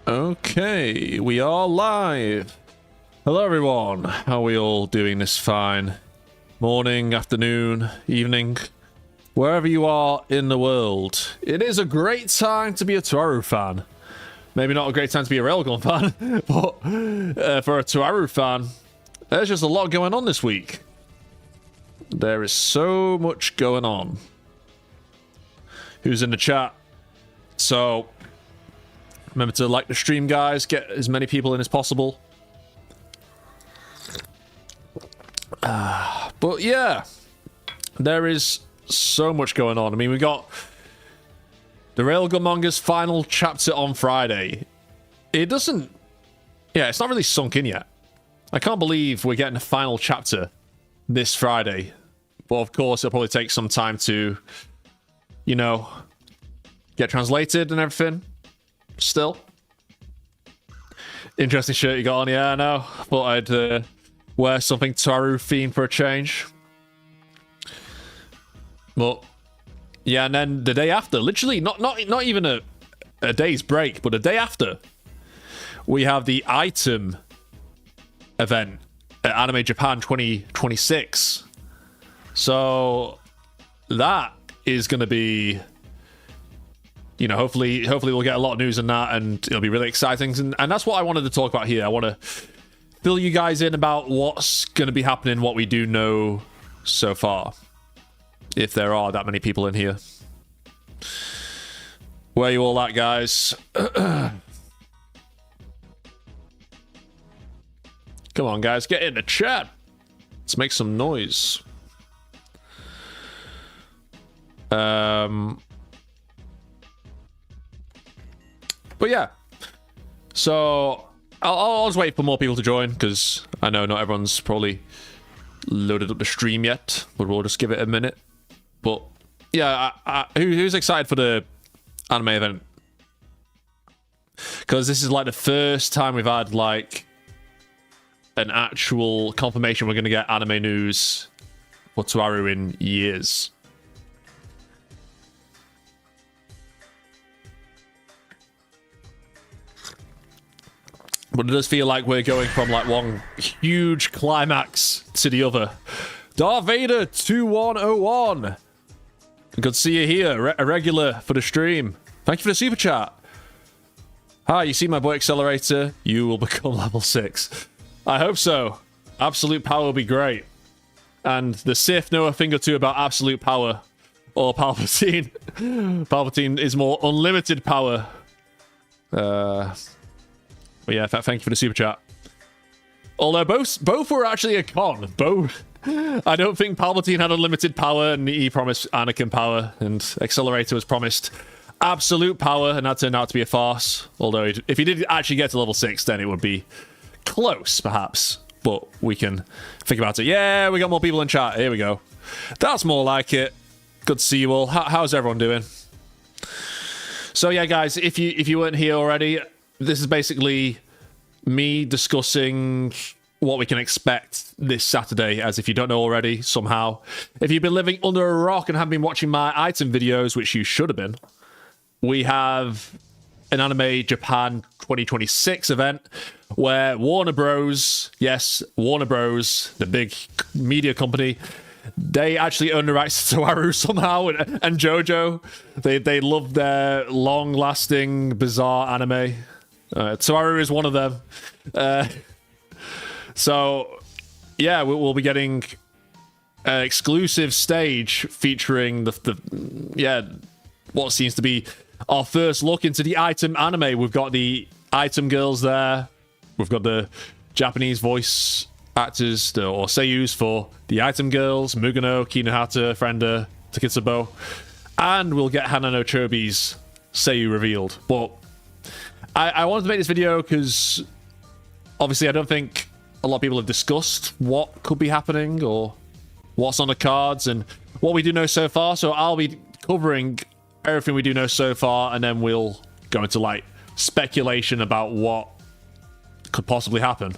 Okay, we are live. Hello everyone, how are we all doing this fine morning, afternoon, evening, wherever you are in the world? It is a great time to be a Toaru fan. Maybe not a great time to be a Railgun fan, but for a Toaru fan, there's just a lot going on this week. There is so much going on. Who's in the chat? So remember to like the stream, guys. Get as many people in as possible. But yeah, there is so much going on. I mean, we got the Railgun manga's final chapter on Friday. It doesn't... Yeah, it's not really sunk in yet. I can't believe we're getting a final chapter this Friday. But of course, it'll probably take some time to, you know, get translated and everything. Still. Interesting shirt you got on. Yeah, I know. Thought I'd wear something Toaru themed for a change. But yeah, and then the day after, literally not even a day's break, but a day after, we have the item event at Anime Japan 2026. So that is going to be, you know, hopefully we'll get a lot of news on that, and it'll be really exciting. And that's what I wanted to talk about here. I want to fill you guys in about what's going to be happening, what we do know so far, if there are that many people in here. Where you all at, guys? Come on, guys, get in the chat. Let's make some noise. But yeah, so I'll just wait for more people to join, because I know not everyone's probably loaded up the stream yet, but we'll just give it a minute. But yeah, who's excited for the anime event? Because this is like the first time we've had like an actual confirmation we're going to get anime news for Toaru in years. But it does feel like we're going from like one huge climax to the other. Darth Vader 2101. Good to see you here. A regular for the stream. Thank you for the super chat. Hi, you see my boy Accelerator? You will become level 6. I hope so. Absolute power will be great. And the Sith know a thing or two about absolute power. Or Palpatine. Palpatine is more unlimited power. But yeah, thank you for the super chat. Although both were actually a con. Both. I don't think Palpatine had unlimited power, and he promised Anakin power, and Accelerator was promised absolute power, and that turned out to be a farce. Although if he did actually get to level 6, then it would be close, perhaps. But we can think about it. Yeah, we got more people in chat. Here we go. That's more like it. Good to see you all. How's everyone doing? So yeah, guys, if you weren't here already, this is basically me discussing what we can expect this Saturday, as if you don't know already, somehow. If you've been living under a rock and haven't been watching my item videos, which you should have been, we have an Anime Japan 2026 event where Warner Bros., yes, Warner Bros., the big media company, they actually own the rights to Toaru somehow, and JoJo. They love their long-lasting, bizarre anime. Toaru is one of them. So, yeah, we'll be getting an exclusive stage featuring what seems to be our first look into the item anime. We've got the item girls there. We've got the Japanese voice actors or seiyus for the item girls, Mugano, Kinohata, Frenda, Takitsubo, and we'll get Hana no Chobi's seiyu revealed. But I wanted to make this video because obviously I don't think a lot of people have discussed what could be happening or what's on the cards and what we do know so far. So I'll be covering everything we do know so far, and then we'll go into like speculation about what could possibly happen.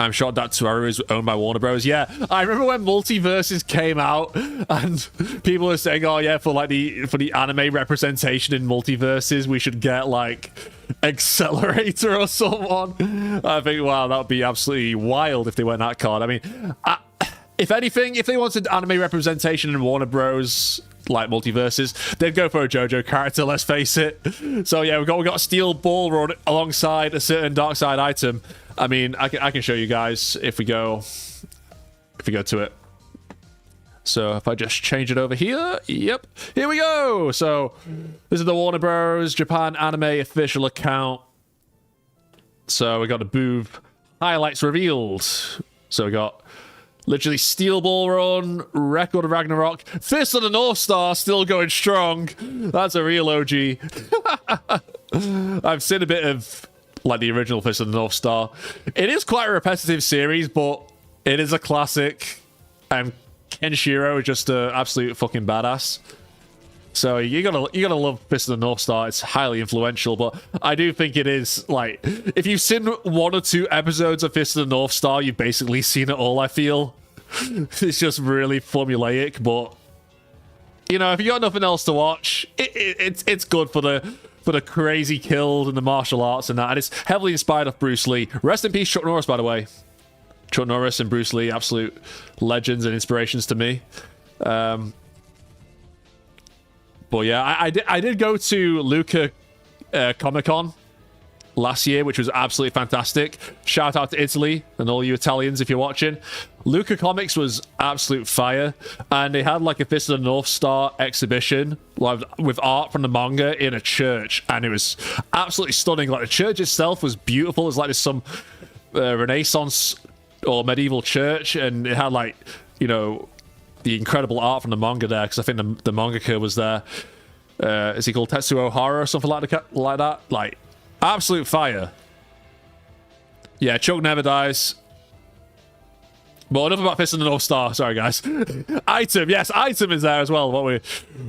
I'm sure Tatsuyuki is owned by Warner Bros. Yeah, I remember when Multiverses came out and people were saying, oh yeah, for the anime representation in Multiverses, we should get like Accelerator or someone. I think, wow, that would be absolutely wild if they went that card. I mean, if anything, if they wanted anime representation in Warner Bros. Like Multiverses, they'd go for a JoJo character, let's face it. So yeah, we got Steel Ball Run alongside a certain Dark Side item. I mean, I can show you guys if we go to it. So if I just change it over here, yep, here we go. So this is the Warner Bros. Japan Anime official account. So we got the booth highlights revealed. So we got literally Steel Ball Run, Record of Ragnarok, Fist of the North Star still going strong. That's a real OG. I've seen a bit of like the original Fist of the North Star. It is quite a repetitive series, but it is a classic. And Kenshiro is just an absolute fucking badass. So you gotta love Fist of the North Star. It's highly influential, but I do think it is like if you've seen 1 or 2 episodes of Fist of the North Star, you've basically seen it all. I feel it's just really formulaic, but you know, if you got nothing else to watch, it's good for the crazy kills and the martial arts and that, and it's heavily inspired of Bruce Lee. Rest in peace, Chuck Norris, by the way. Chuck Norris and Bruce Lee, absolute legends and inspirations to me. But yeah, I did go to Lucca Comic-Con last year, which was absolutely fantastic. Shout out to Italy and all you Italians if you're watching. Lucca Comics was absolute fire, and they had like a Fist of the North Star exhibition with art from the manga in a church, and it was absolutely stunning. Like the church itself was beautiful. It's like there's some Renaissance or medieval church, and it had like, you know, the incredible art from the manga there, because I think the mangaka was there. Is he called Tetsuo Hara or something like that? Like, absolute fire. Yeah, Chuck never dies. But enough about Fist of the North Star. Sorry, guys. Item. Yes, item is there as well. What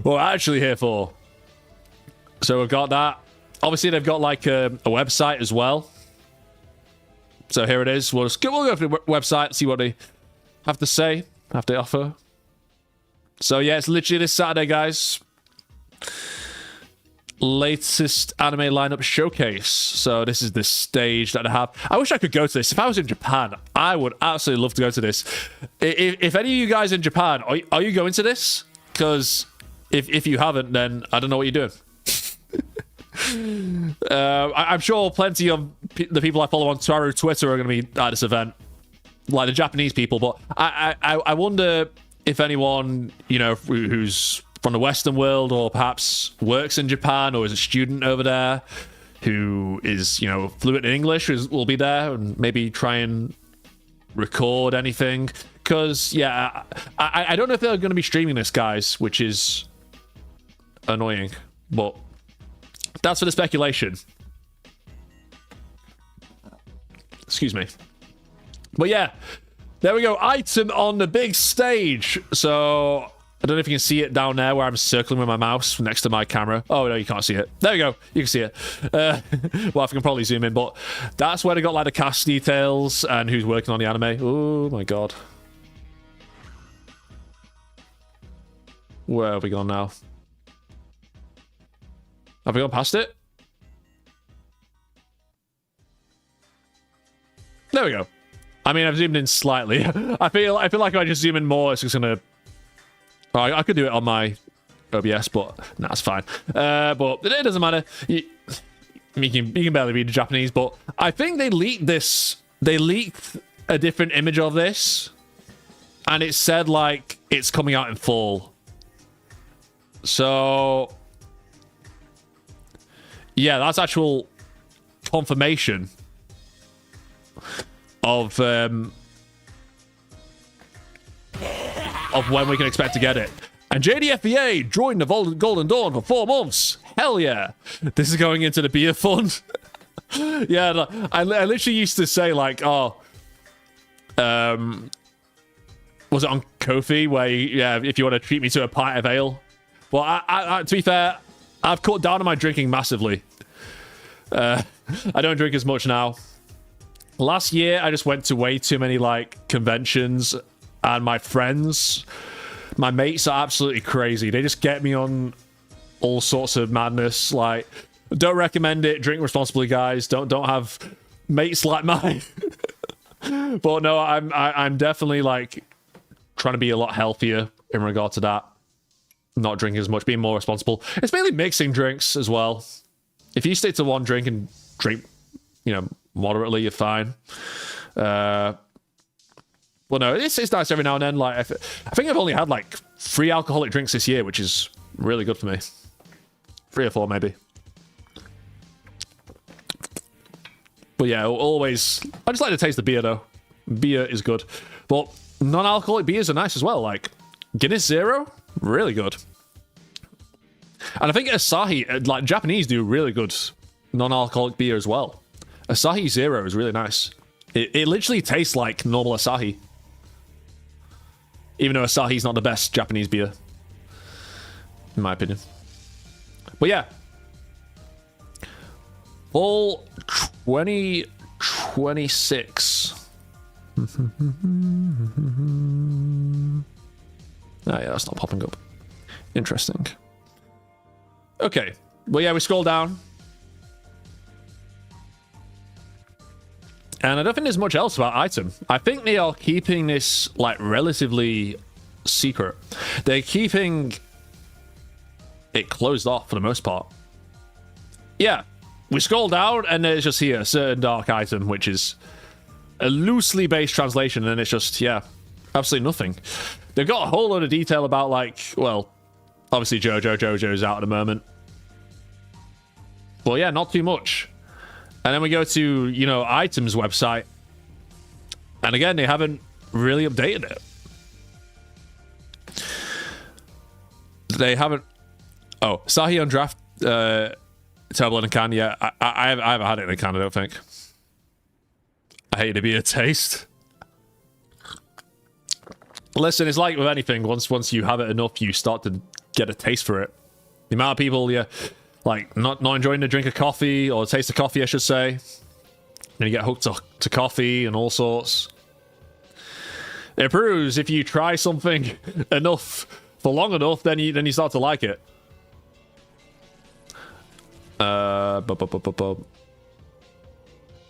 we're actually here for. So we've got that. Obviously, they've got like a website as well. So here it is. We'll go to the website, see what they have to say, have to offer. So yeah, it's literally this Saturday, guys. Latest anime lineup showcase. So this is the stage that I have. I wish I could go to this. If I was in Japan, I would absolutely love to go to this. If any of you guys in Japan, are you going to this? Because if you haven't, then I don't know what you're doing. I'm sure plenty of the people I follow on Twitter are going to be at this event, like the Japanese people. But I wonder if anyone, you know, who's from the Western world or perhaps works in Japan or is a student over there who is, you know, fluent in English will be there and maybe try and record anything. Because, yeah, I don't know if they're going to be streaming this, guys, which is annoying. But that's for the speculation. Excuse me. But yeah, there we go. Item on the big stage. So I don't know if you can see it down there where I'm circling with my mouse next to my camera. Oh, no, you can't see it. There we go. You can see it. Well, I can probably zoom in, but that's where they got like the cast details and who's working on the anime. Oh, my God. Where have we gone now? Have we gone past it? There we go. I mean, I've zoomed in slightly. I feel like if I just zoom in more, it's just gonna. I could do it on my OBS, but nah, it's fine. But it doesn't matter. You can barely read the Japanese, but I think they leaked this. They leaked a different image of this, and it said like it's coming out in fall. So yeah, that's actual confirmation of when we can expect to get it. And JDFBA joined the Golden Dawn for 4 months. Hell yeah. This is going into the beer fund. Yeah, I literally used to say like, oh, was it on Ko-fi where if you want to treat me to a pint of ale? Well, I to be fair, I've cut down on my drinking massively. I don't drink as much now. Last year, I just went to way too many, like, conventions, and my friends, my mates are absolutely crazy. They just get me on all sorts of madness. Like, don't recommend it. Drink responsibly, guys. Don't have mates like mine. But no, I'm definitely, like, trying to be a lot healthier in regard to that. Not drinking as much, being more responsible. It's mainly mixing drinks as well. If you stick to one drink and drink, you know, moderately, you're fine. Well, no, it's nice every now and then. Like, I think I've only had like 3 alcoholic drinks this year, which is really good for me. 3 or 4 maybe. But yeah, always, I just like to taste the beer though. Beer is good, but non-alcoholic beers are nice as well. Like Guinness Zero, really good. And I think Asahi, like Japanese, do really good non-alcoholic beer as well. Asahi Zero is really nice. It literally tastes like normal Asahi. Even though Asahi's not the best Japanese beer. In my opinion. But yeah. Fall 2026. Oh yeah, that's not popping up. Interesting. Okay. Well, yeah, we scroll down. And I don't think there's much else about Item. I think they are keeping this, like, relatively secret. They're keeping it closed off for the most part. Yeah. We scroll down, and there's just here, Certain Dark Item, which is a loosely based translation, and it's just, yeah, absolutely nothing. They've got a whole load of detail about, like, well, obviously JoJo's out at the moment. Well, yeah, not too much. And then we go to, you know, Item's website. And again, they haven't really updated it. They haven't... Oh, Sahi on draft, Turbo in a can, yeah. I haven't had it in a can, I don't think. I hate to be a taste. Listen, it's like with anything. Once you have it enough, you start to get a taste for it. The amount of people, yeah... like, not enjoying the drink of coffee, or taste of coffee, I should say. And you get hooked to coffee and all sorts. It proves if you try something enough, for long enough, then you start to like it. But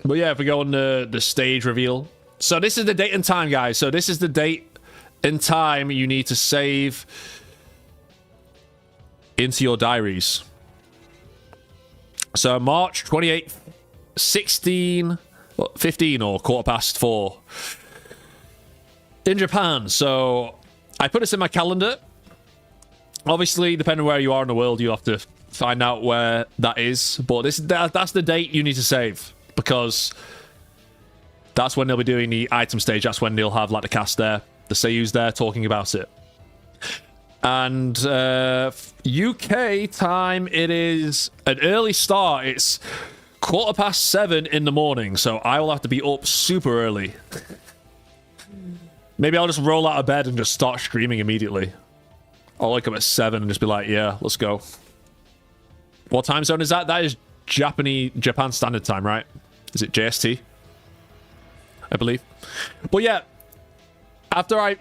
yeah, if we go on the stage reveal. So this is the date and time, guys. So this is the date and time you need to save into your diaries. So March 28th, 15 or 4:15 in Japan. So I put this in my calendar. Obviously, depending on where you are in the world, you have to find out where that is. But that's the date you need to save, because that's when they'll be doing the item stage. That's when they'll have like the cast there, the seiyus there talking about it. And UK time, it is an early start. It's 7:15 in the morning, so I will have to be up super early. Maybe I'll just roll out of bed and just start streaming immediately. I'll wake up at 7 and just be like, yeah, let's go. What time zone is that? That is Japan Standard Time, right? Is it JST? I believe. But yeah, after I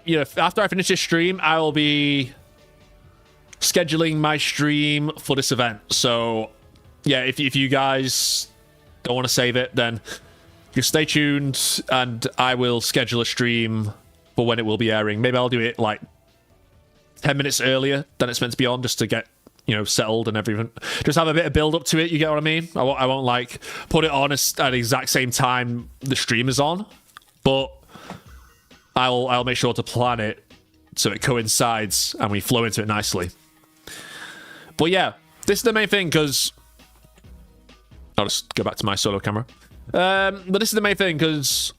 finish this stream, I will be scheduling my stream for this event. So yeah, if you guys don't want to save it, then just stay tuned and I will schedule a stream for when it will be airing. Maybe I'll do it like 10 minutes earlier than it's meant to be on, just to get, you know, settled and everything. Just have a bit of build up to it, you get what I mean? I won't like put it on at the exact same time the stream is on, but I'll make sure to plan it so it coincides and we flow into it nicely. But yeah, this is the main thing, because I'll just go back to my solo camera. But this is the main thing, because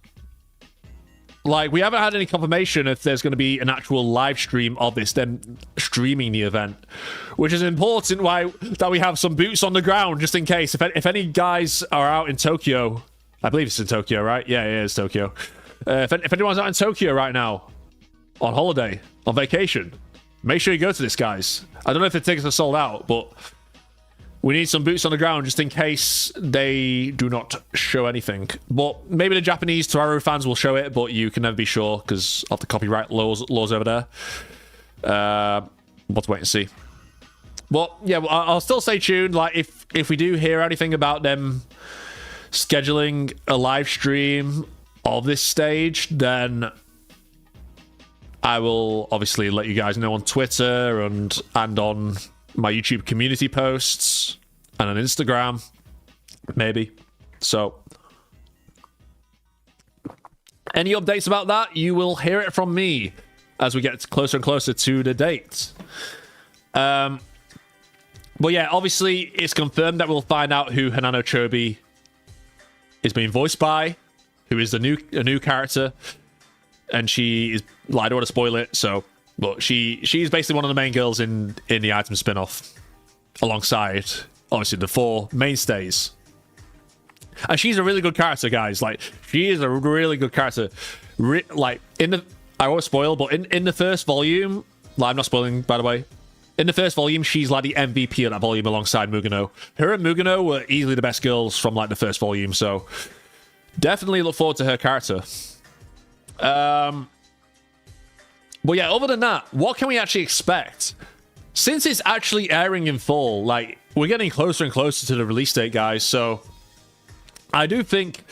like we haven't had any confirmation if there's going to be an actual live stream of this, them streaming the event, which is important. That we have some boots on the ground just in case. If any guys are out in Tokyo, I believe it's in Tokyo, right? Yeah, it is Tokyo. If anyone's out in Tokyo right now, on holiday, on vacation, make sure you go to this, guys. I don't know if the tickets are sold out, but we need some boots on the ground just in case they do not show anything. But maybe the Japanese Toaru fans will show it, but you can never be sure because of the copyright laws over there. We'll have to wait and see. But yeah, I'll still stay tuned. Like if we do hear anything about them scheduling a live stream of this stage, then I will obviously let you guys know on Twitter and on my YouTube community posts and on Instagram, maybe. So any updates about that, you will hear it from me as we get closer and closer to the date. But yeah, obviously it's confirmed that we'll find out who Hanano Chobi is being voiced by, who is a new character, and she is, well, I don't want to spoil it, so, but she's basically one of the main girls in the item spin-off, alongside obviously the 4 mainstays. And she's a really good character, guys. Like, she is a really good character. Like, I won't spoil, but in the first volume, like, I'm not spoiling, by the way. In the first volume, she's like the MVP of that volume alongside Mugano. Her and Mugano were easily the best girls from like the first volume, so definitely look forward to her character. But yeah, other than that, what can we actually expect? Since it's actually airing in fall, like, we're getting closer and closer to the release date, guys, so I do think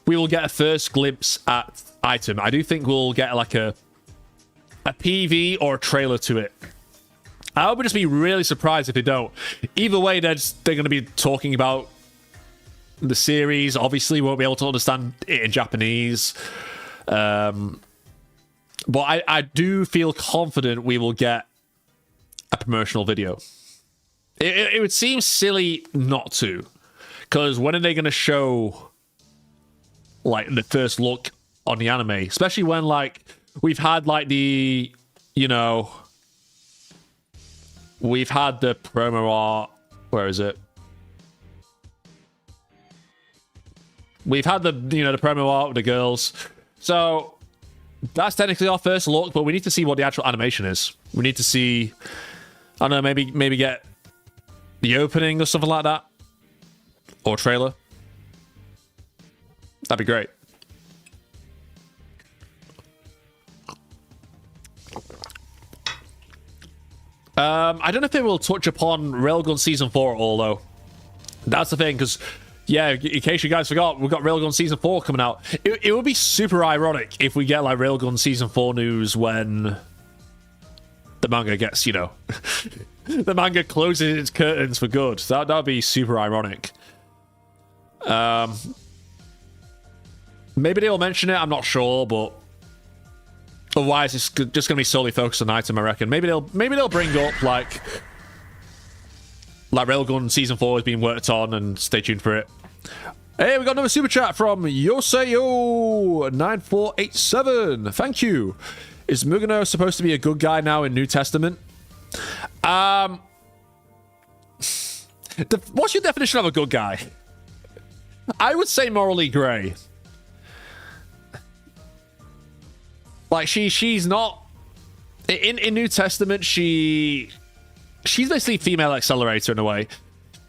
we will get a first glimpse at item. I do think we'll get like a PV or a trailer to it. I would just be really surprised if they don't. Either way, they're going to be talking about the series. Obviously, we won't be able to understand it in Japanese. But I do feel confident we will get a promotional video. It would seem silly not to. Because when are they going to show like the first look on the anime? Especially when like we've had like the, you know... We've had the promo art. Where is it? We've had the, you know, the promo art with the girls. So that's technically our first look, but we need to see what the actual animation is. We need to see, I don't know, maybe get the opening or something like that, or trailer. That'd be great. I don't know if they will touch upon Railgun Season 4 at all, though. That's the thing, because, yeah, in case you guys forgot, we've got Railgun Season 4 coming out. It would be super ironic if we get, like, Railgun Season 4 news when the manga gets, you know... the manga closes its curtains for good. That would be super ironic. Maybe they'll mention it, I'm not sure, but... Otherwise, it's just going to be solely focused on item, I reckon. Maybe they'll bring up, like Railgun Season 4 is being worked on, and stay tuned for it. Hey, we got another super chat from Yoseyo9487. Thank you. Is Mugano supposed to be a good guy now in New Testament? What's your definition of a good guy? I would say morally grey. Like, she's not... In New Testament, she's basically female Accelerator in a way.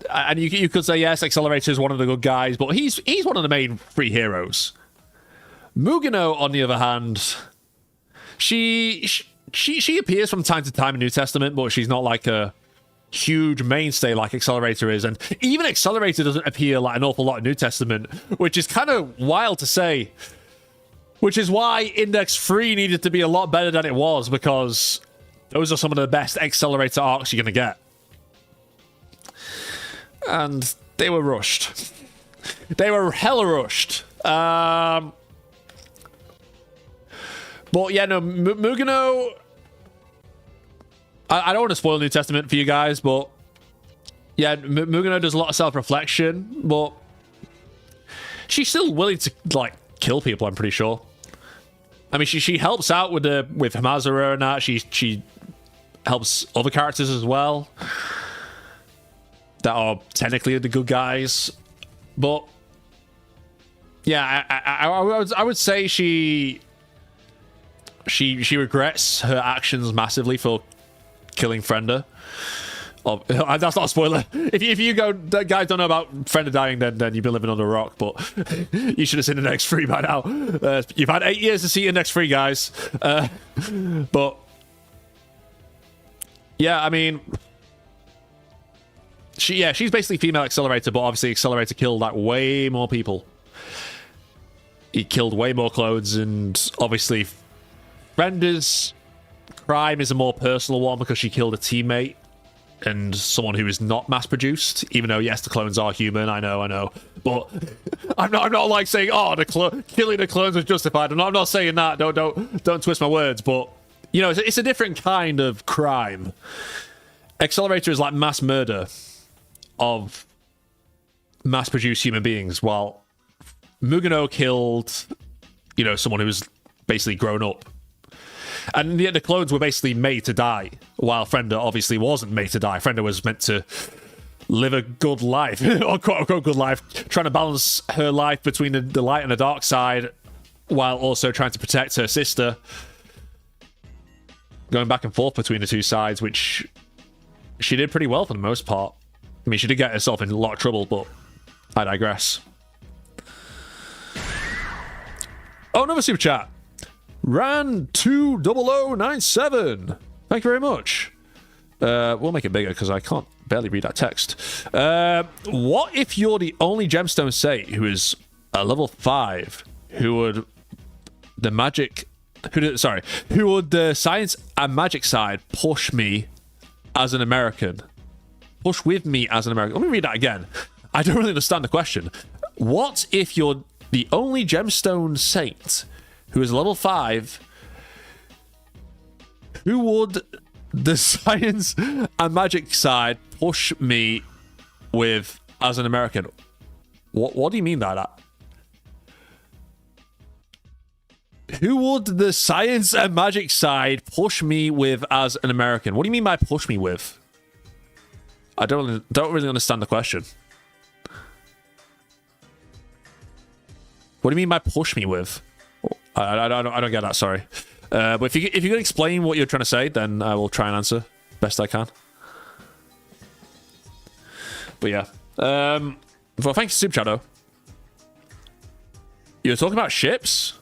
And you could say, yes, Accelerator is one of the good guys, but he's one of the main 3 heroes. Mugano, on the other hand, she appears from time to time in New Testament, but she's not like a huge mainstay like Accelerator is. And even Accelerator doesn't appear like an awful lot in New Testament, which is kind of wild to say. Which is why Index 3 needed to be a lot better than it was, because those are some of the best Accelerator arcs you're going to get. And they were rushed. They were hella rushed. But yeah, no, Mugano... I don't want to spoil New Testament for you guys, but... Yeah, Mugano does a lot of self-reflection, but... She's still willing to, like, kill people, I'm pretty sure. I mean, she helps out with Hamazura and that. She helps other characters as well that are technically the good guys. But yeah, I would say she regrets her actions massively for killing Frenda. That's not a spoiler. If you guys don't know about Fender dying, then you've been living under a rock. But you should have seen Index 3 by now. You've had 8 years to see Index 3, guys. But yeah, I mean, she's basically female Accelerator, but obviously Accelerator killed like way more people. He killed way more clones, and obviously Fender's crime is a more personal one because she killed a teammate and someone who is not mass-produced, even though, yes, the clones are human, I know. But I'm not like saying, oh, killing the clones was justified. I'm not saying that. Don't twist my words. But, you know, it's a different kind of crime. Accelerator is like mass murder of mass-produced human beings, while Mugano killed, you know, someone who was basically grown up. And the clones were basically made to die, while Fender obviously wasn't made to die. Fender was meant to live a good life, or quote-unquote good life, trying to balance her life between the light and the dark side, while also trying to protect her sister. Going back and forth between the two sides, which she did pretty well for the most part. I mean, she did get herself in a lot of trouble, but I digress. Oh, another super chat. Ran20097. Thank you very much. We'll make it bigger because I can't barely read that text. What if you're the only gemstone Sate who is a level 5 who would the science and magic side push me as an American? Push with me as an American. Let me read that again. I don't really understand the question. What if you're the only gemstone Sate who is level 5, who would the science and magic side push me with as an American? What do you mean by that? Who would the science and magic side push me with as an American? What do you mean by push me with? I don't really understand the question. What do you mean by push me with? I don't get that, sorry. But if you can explain what you're trying to say, then I will try and answer best I can. But yeah. Well, thanks, Super Shadow. You're talking about ships?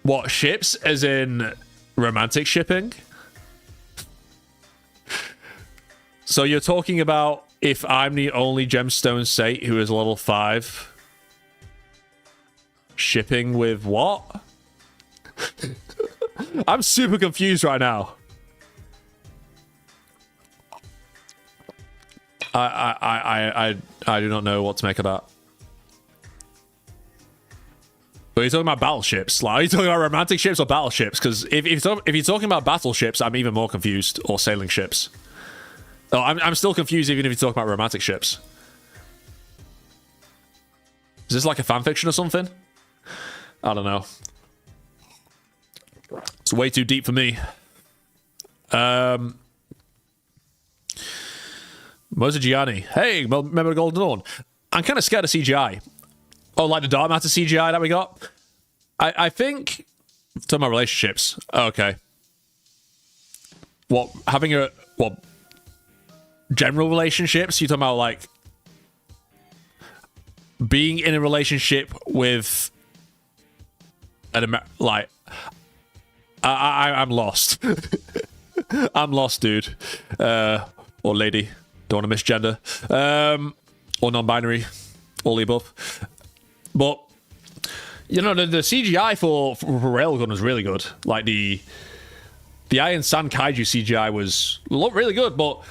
What, ships as in romantic shipping? So you're talking about if I'm the only gemstone Sate who is level 5, shipping with what? I'm super confused right now. I do not know what to make of that. But you're talking about battleships. Like, are you talking about romantic ships or battleships? Because if you're talking about battleships, I'm even more confused. Or sailing ships. Oh, I'm still confused even if you talk about romantic ships. Is this like a fanfiction or something? I don't know. It's way too deep for me. Moza Gianni. Hey, remember Golden Dawn? I'm kind of scared of CGI. Oh, like the Dark Matter CGI that we got? I think... Talking about relationships. Okay. What, having a... What... General relationships? You're talking about, like... Being in a relationship with... like... I'm lost. I'm lost, dude. Or lady. Don't want to misgender. Or non-binary. All the above. But, you know, the CGI for Railgun was really good. Like, the Iron Sand Kaiju CGI looked really good, but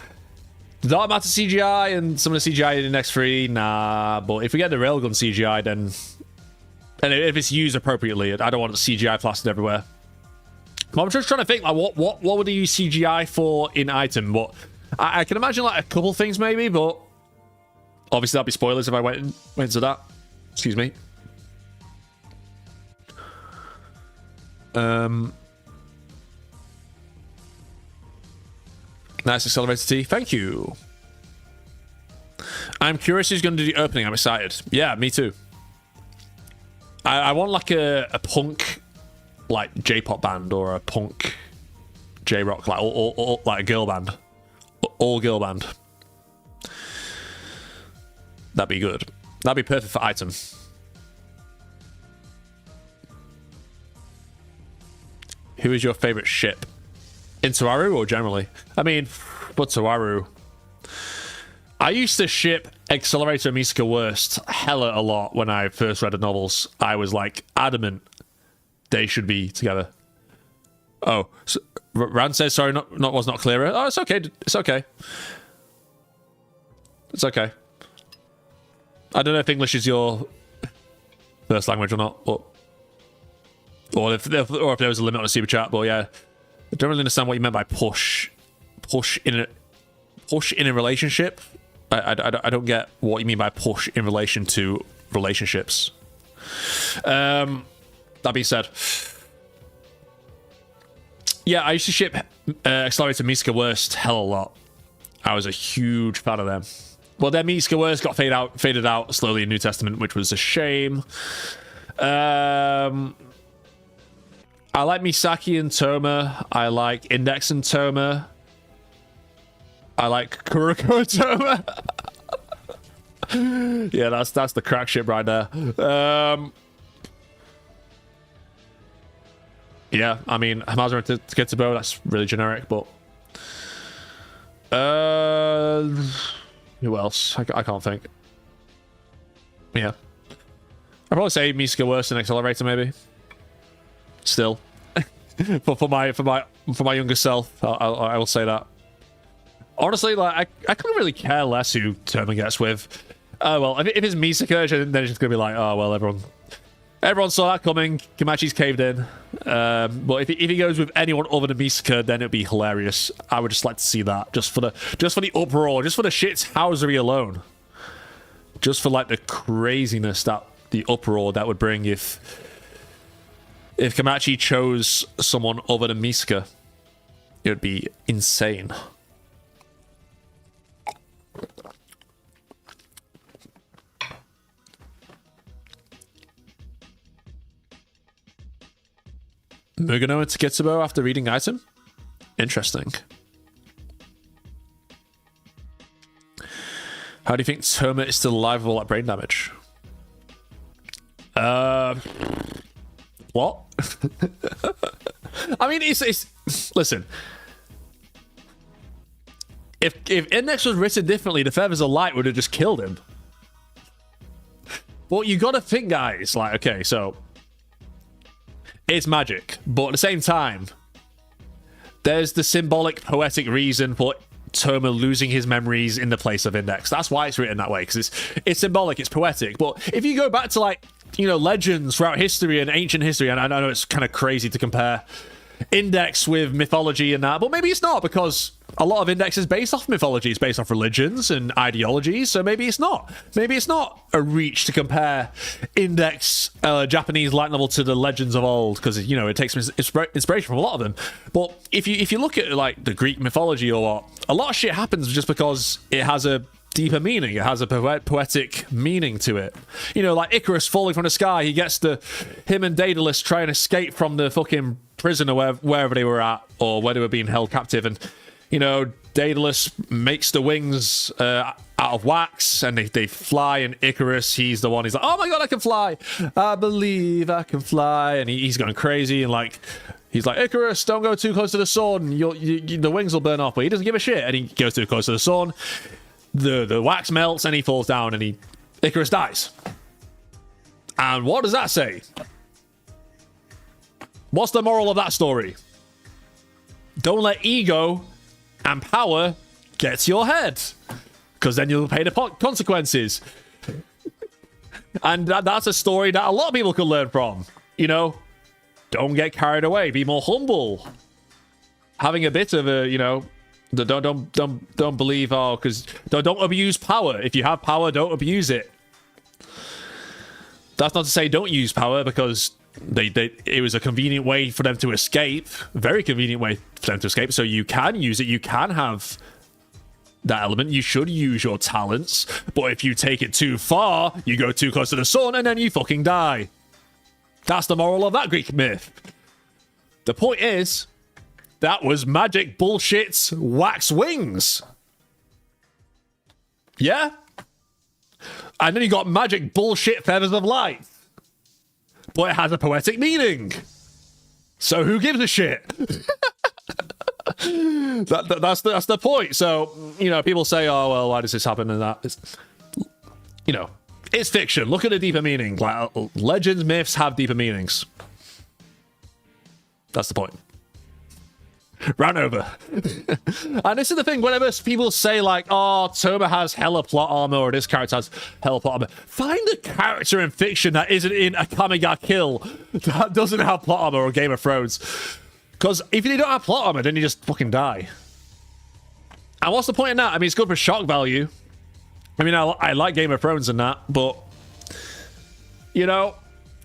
the Dark Matter CGI and some of the CGI in X3, nah. But if we get the Railgun CGI, then... And if it's used appropriately, I don't want the CGI plastered everywhere. But I'm just trying to think, like, what would they use CGI for in item? What I can imagine, like, a couple things maybe, but obviously that'd be spoilers if I went into that. Excuse me. Nice Accelerator T. Thank you. I'm curious who's going to do the opening. I'm excited. Yeah, me too. I want like a punk, like J-pop band or a punk J-rock, like all like a girl band, all girl band. That'd be good. That'd be perfect for item. Who is your favorite ship? In Tsuwaru or generally? I mean, but Tsuwaru. I used to ship Accelerator and Misaka Worst hella a lot when I first read the novels. I was like adamant they should be together. Oh, so Rand says sorry, was not clearer. Oh, it's okay. It's okay. It's okay. I don't know if English is your first language or not, but or if there was a limit on a super chat. But yeah, I don't really understand what you meant by push in a relationship. I don't get what you mean by push in relation to relationships. That being said, yeah, I used to ship Accelerator Misaka Worst hell a lot. I was a huge fan of them. Well, then Misaka Worst got faded out slowly in New Testament, which was a shame. I like Misaki and Toma. I like Index and Toma. I like Kuroko and Toma. Yeah, that's the crack ship right there. Yeah, I mean, Hamazu to Getsubo, that's really generic, but who else? I can't think. Yeah, I'd probably say Misaka Worst and Accelerator maybe. Still, but for my younger self, I will say that. Honestly, like I couldn't really care less who Toma gets with. Well, if it's Misaka, then it's just gonna be like, oh well, everyone saw that coming. Kamachi's caved in. But if he goes with anyone other than Misaka, then it'd be hilarious. I would just like to see that, just for the uproar, just for the shithousery alone, just for like the craziness that the uproar that would bring if Kamachi chose someone other than Misaka. It would be insane. Mugano and Taketsubo after reading item? Interesting. How do you think Toma is still alive with all that brain damage? What? I mean, it's listen. If Index was written differently, the Feathers of Light would have just killed him. But you gotta think, guys, like, okay, so it's magic, but at the same time, there's the symbolic, poetic reason for Toma losing his memories in the place of Index. That's why it's written that way, because it's symbolic, it's poetic. But if you go back to, like, you know, legends throughout history and ancient history, and I know it's kind of crazy to compare Index with mythology and that, but maybe it's not, because a lot of Index is based off mythology, it's based off religions and ideologies, so maybe it's not. Maybe it's not a reach to compare Index Japanese light novel to the legends of old, because, you know, it takes inspiration from a lot of them. But if you look at, like, the Greek mythology or what, a lot of shit happens just because it has a deeper meaning. It has a poetic meaning to it. You know, like Icarus falling from the sky, him and Daedalus try and escape from the fucking prison or wherever they were at, or where they were being held captive, and, you know, Daedalus makes the wings out of wax and they fly, and Icarus, he's the one, he's like, oh my god, I can fly, I believe I can fly, and he's going crazy, and like, he's like, Icarus, don't go too close to the sun, the wings will burn off, but he doesn't give a shit, and he goes too close to the sun, the wax melts, and he falls down, and Icarus dies. And what does that say? What's the moral of that story? Don't let ego and power get to your head, because then you'll pay the consequences. And that's a story that a lot of people can learn from. You know, don't get carried away. Be more humble. Having a bit of a, you know, don't believe, oh, because don't abuse power. If you have power, don't abuse it. That's not to say don't use power, because it was a convenient way for them to escape, very convenient way for them to escape, so you can use it, you can have that element, you should use your talents, but if you take it too far, you go too close to the sun, and then you fucking die. That's the moral of that Greek myth. The point is, That was magic bullshit's wax wings. Yeah? And then you got magic bullshit feathers of light. But it has a poetic meaning. So who gives a shit? That's the point. So, you know, people say, oh, well, why does this happen and that? It's, you know, it's fiction. Look at the deeper meaning. Like, legends, myths have deeper meanings. That's the point. Ran over. And this is the thing, whenever people say like, oh, Toma has hella plot armor or this character has hella plot armor, find a character in fiction that isn't in a Kamiga Kill that doesn't have plot armor or Game of Thrones. Because if you don't have plot armor, then you just fucking die. And what's the point in that? I mean, it's good for shock value. I mean, I like Game of Thrones and that, but, you know,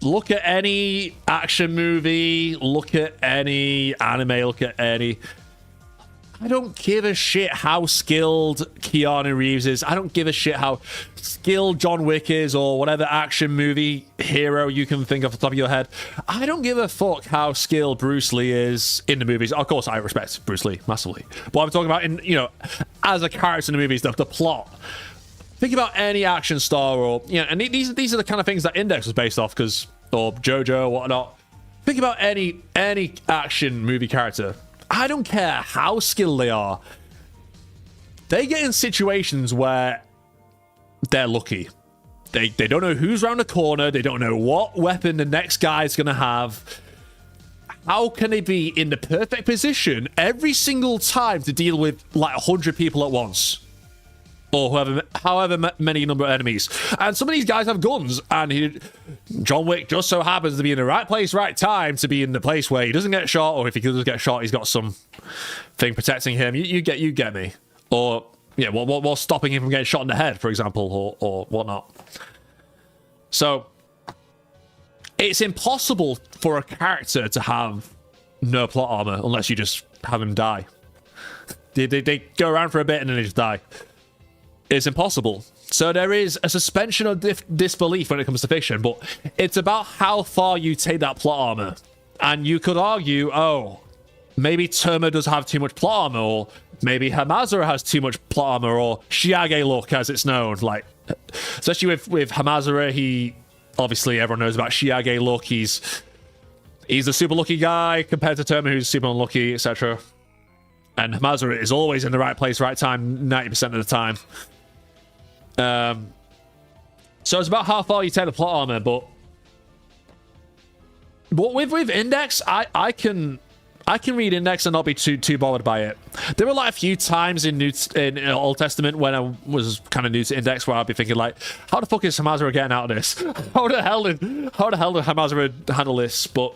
look at any action movie, look at any anime, look at any... I don't give a shit how skilled Keanu Reeves is. I don't give a shit how skilled John Wick is or whatever action movie hero you can think of off the top of your head. I don't give a fuck how skilled Bruce Lee is in the movies. Of course, I respect Bruce Lee massively. But I'm talking about, in, you know, as a character in the movies, the plot. Think about any action star or, you know, and these are the kind of things that Index was based off, because, or JoJo or whatnot. Think about any action movie character. I don't care how skilled they are. They get in situations where they're lucky. They don't know who's around the corner. They don't know what weapon the next guy's going to have. How can they be in the perfect position every single time to deal with like 100 people at once? Or however many number of enemies. And some of these guys have guns, and John Wick just so happens to be in the right place, right time, to be in the place where he doesn't get shot, or if he does get shot, he's got some thing protecting him. You get me. Or, yeah, what's stopping him from getting shot in the head, for example, or whatnot. So, it's impossible for a character to have no plot armor unless you just have him die. They go around for a bit and then they just die. It's impossible. So there is a suspension of disbelief when it comes to fiction, but it's about how far you take that plot armor. And you could argue, oh, maybe Toma does have too much plot armor, or maybe Hamazura has too much plot armor, or Shiage look, as it's known. Like, especially with Hamazura, he obviously everyone knows about Shiage look. He's the super lucky guy compared to Toma, who's super unlucky, etc. And Hamazura is always in the right place, right time, 90% of the time. So it's about how far you take the plot armor, but with Index, I can read Index and not be too bothered by it. There were like a few times in Old Testament when I was kind of new to Index where I'd be thinking like, how the fuck is Hamazura getting out of this? How the hell did Hamazura handle this? But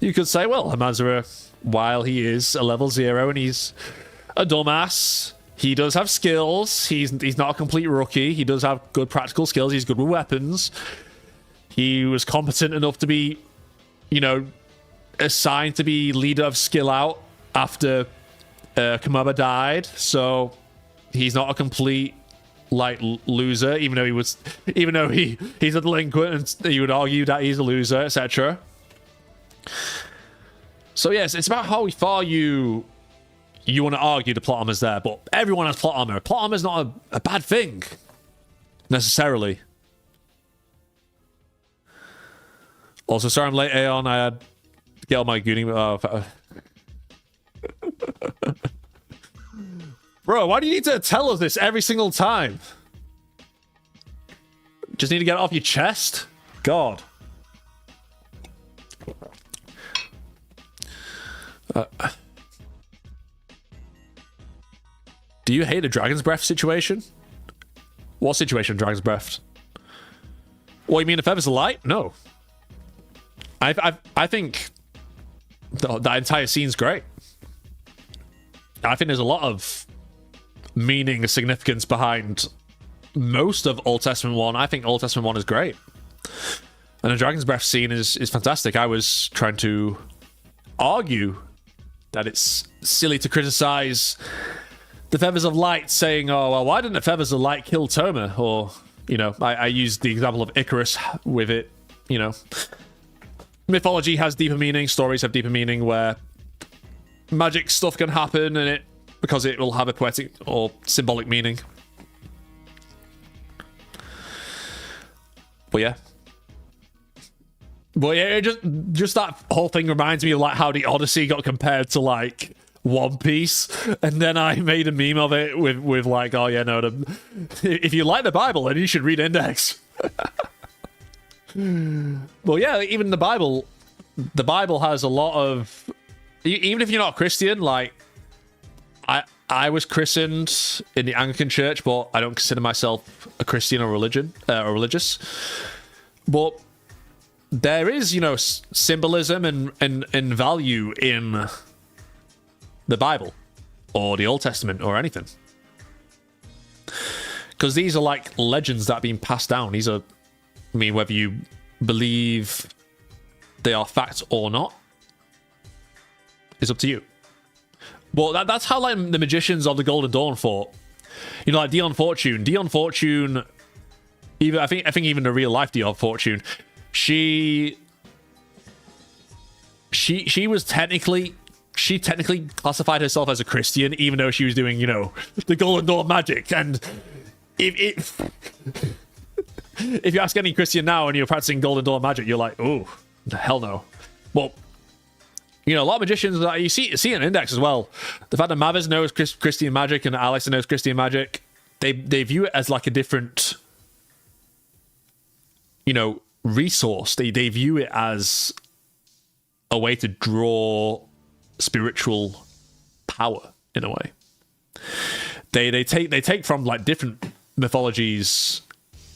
you could say, well, Hamazura, while he is a level 0 and he's a dumbass, he does have skills. He's not a complete rookie. He does have good practical skills. He's good with weapons. He was competent enough to be, you know, assigned to be leader of Skill Out after Kamaba died. So he's not a complete like loser, even though he's a delinquent, and you would argue that he's a loser, etc. So yes, it's about how far you want to argue the plot armor's there, but everyone has plot armor. Plot armor's not a bad thing, necessarily. Also, sorry I'm late, Aeon. I had to get all my gooning. Bro, why do you need to tell us this every single time? Just need to get it off your chest? God. Do you hate a Dragon's Breath situation? What situation, Dragon's Breath? What, you mean the Feathers of Light? No. I think that entire scene's great. I think there's a lot of meaning and significance behind most of Old Testament 1. I think Old Testament 1 is great. And the Dragon's Breath scene is fantastic. I was trying to argue that it's silly to criticize the Feathers of Light, saying, oh, well, why didn't the Feathers of Light kill Toma? Or, you know, I used the example of Icarus with it, you know. Mythology has deeper meaning, stories have deeper meaning, where magic stuff can happen in it because it will have a poetic or symbolic meaning. But yeah. But yeah, just that whole thing reminds me of like how the Odyssey got compared to like One Piece, and then I made a meme of it with like, oh yeah, no, if you like the Bible, then you should read Index. Well, yeah, even the Bible has a lot of, even if you're not Christian, like I was christened in the Anglican Church, but I don't consider myself a Christian or religious. But there is, you know, symbolism and value in the Bible or the Old Testament or anything, because these are like legends that are being passed down. These are, I mean, whether you believe they are fact or not is up to you. But that's how like the magicians of the Golden Dawn fought. You know, like Dion Fortune, even I think even the real life Dion Fortune, she technically classified herself as a Christian, even though she was doing, you know, the Golden Dawn magic. And if you ask any Christian now and you're practicing Golden Dawn magic, you're like, oh, hell no. Well, you know, a lot of magicians that you see in Index as well. The fact that Mavis knows Christian magic and Alex knows Christian magic, they view it as like a different, you know, resource. They view it as a way to draw spiritual power in a way. They take from like different mythologies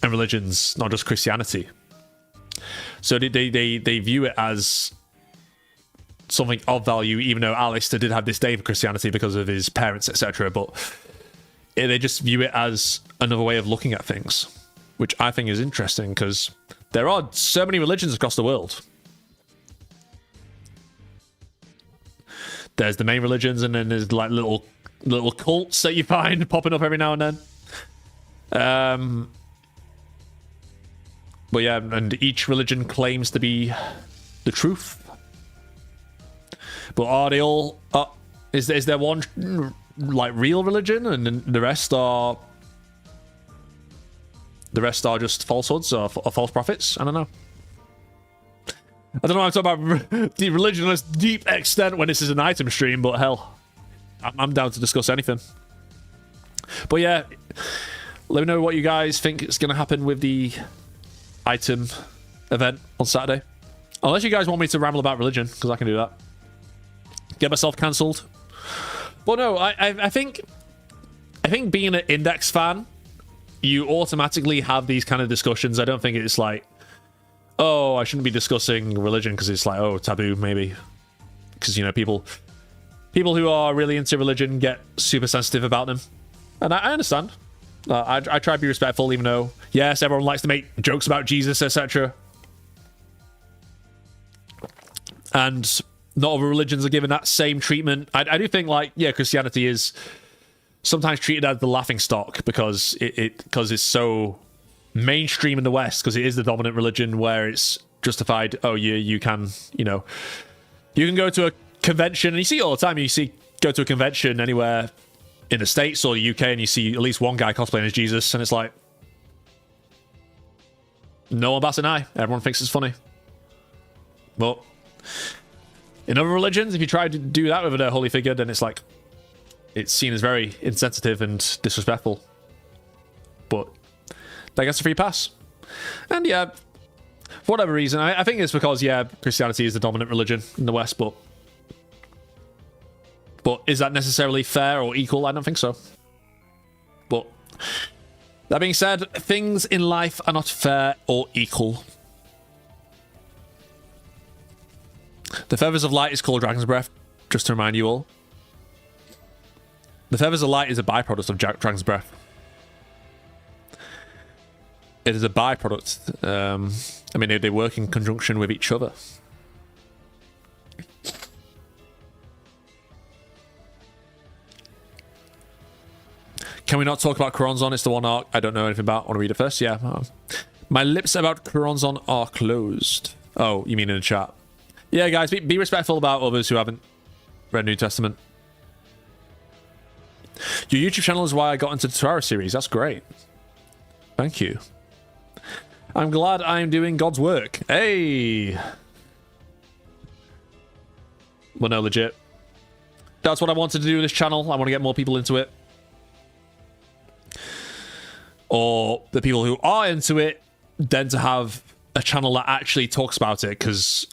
and religions, not just Christianity. So they view it as something of value, even though Alistair did have disdain for Christianity because of his parents, etc. But they just view it as another way of looking at things, which I think is interesting because there are so many religions across the world. There's the main religions, and then there's like little cults that you find popping up every now and then. But yeah, and each religion claims to be the truth. But are they all? Is there one like real religion, and then the rest are just falsehoods or false prophets? I don't know. I don't know. I'm talking about the religion to this deep extent when this is an item stream, but hell, I'm down to discuss anything. But yeah, let me know what you guys think is going to happen with the item event on Saturday. Unless you guys want me to ramble about religion, because I can do that. Get myself cancelled. But no, I think being an Index fan, you automatically have these kind of discussions. I don't think it's like, oh, I shouldn't be discussing religion because it's like, oh, taboo maybe. Because, you know, people who are really into religion get super sensitive about them. And I understand. I try to be respectful, even though, yes, everyone likes to make jokes about Jesus, etc. And not all religions are given that same treatment. I do think, like, yeah, Christianity is sometimes treated as the laughingstock because it's so mainstream in the West, because it is the dominant religion where it's justified. Oh, you can, you know, you can go to a convention, and you see it all the time. Go to a convention anywhere in the States or the UK, and you see at least one guy cosplaying as Jesus, and it's like, no one bats an eye. Everyone thinks it's funny. But in other religions, if you try to do that with a holy figure, then it's like, it's seen as very insensitive and disrespectful. But that gets a free pass. And yeah, for whatever reason, I think it's because, yeah, Christianity is the dominant religion in the West, but is that necessarily fair or equal? I don't think so. But that being said, things in life are not fair or equal. The Feathers of Light is called Dragon's Breath, just to remind you all. The Feathers of Light is a byproduct of Dragon's Breath. It is a byproduct. I mean, they work in conjunction with each other. Can we not talk about Coronzon? It's the one arc I don't know anything about. Want to read it first? Yeah. My lips about Coronzon are closed. Oh, you mean in the chat? Yeah, guys, be respectful about others who haven't Read New Testament. Your YouTube channel is why I got into the Tsuruo series. That's great. Thank you. I'm glad I'm doing God's work. Hey! Well, no, legit. That's what I wanted to do with this channel. I want to get more people into it. Or the people who are into it, then to have a channel that actually talks about it, because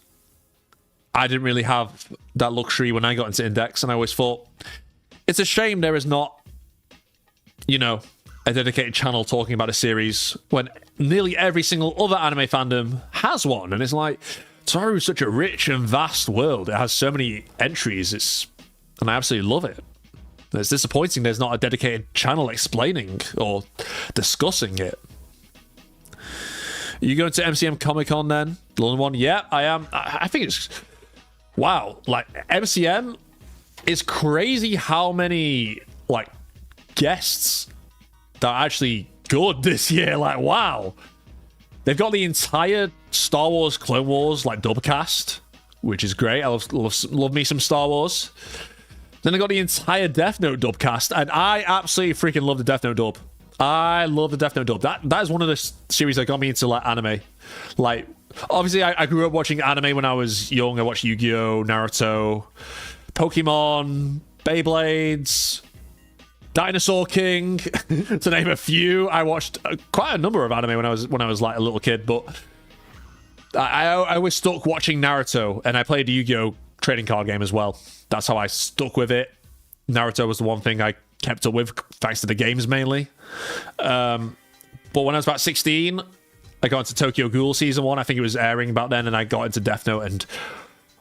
I didn't really have that luxury when I got into Index, and I always thought it's a shame there is not, you know, a dedicated channel talking about a series when nearly every single other anime fandom has one. And it's like, Tsuruo is such a rich and vast world. It has so many entries. And I absolutely love it. It's disappointing there's not a dedicated channel explaining or discussing it. You going to MCM Comic Con then? The London one? Yeah, I am. I think it's... Wow. Like, MCM is crazy how many, like, guests that are actually good this year. Like, wow. They've got the entire Star Wars Clone Wars, like, dubcast, which is great. I love me some Star Wars. Then they got the entire Death Note dubcast, and I absolutely freaking love the Death Note dub. I love the Death Note dub. That is one of the series that got me into, like, anime. Like, obviously, I grew up watching anime when I was young. I watched Yu-Gi-Oh!, Naruto, Pokemon, Beyblades, Dinosaur King, to name a few. I watched quite a number of anime when I was like a little kid, but I was stuck watching Naruto, and I played the Yu-Gi-Oh! Trading card game as well. That's how I stuck with it. Naruto was the one thing I kept up with, thanks to the games mainly. But when I was about 16, I got into Tokyo Ghoul Season 1. I think it was airing about then, and I got into Death Note, and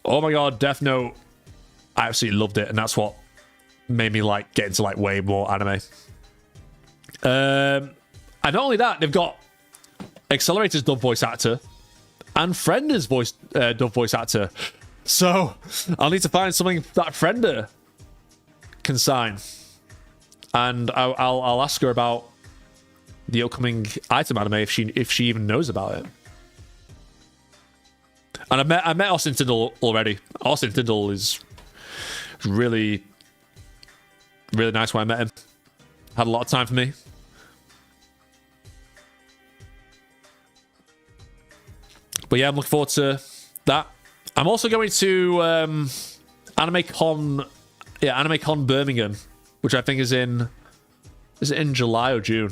oh my god, Death Note, I absolutely loved it, and that's what made me like get into like way more anime. And not only that, they've got Accelerator's dub voice actor and Frender's dub voice actor. So I'll need to find something that Frender can sign, and I'll ask her about the upcoming item anime if she even knows about it. And I met Austin Tindall already. Austin Tindall is really nice when I met him. Had a lot of time for me. But yeah, I'm looking forward to that. I'm also going to AnimeCon Birmingham, which I think is it in July or June?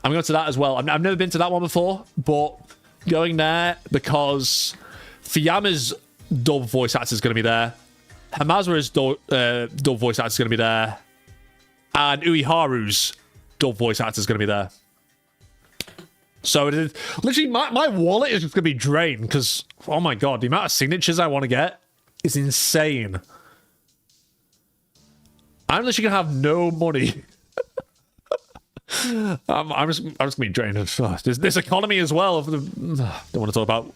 I'm going to that as well. I've never been to that one before, but going there because Fuyama's dub voice actor is going to be there. Hamazu's dub voice actor is going to be there. And Ueharu's dub voice actor is going to be there. So it is literally my wallet is just going to be drained because, oh my god, the amount of signatures I want to get is insane. I'm literally going to have no money. I'm just going to be drained. This economy as well. Don't want to talk about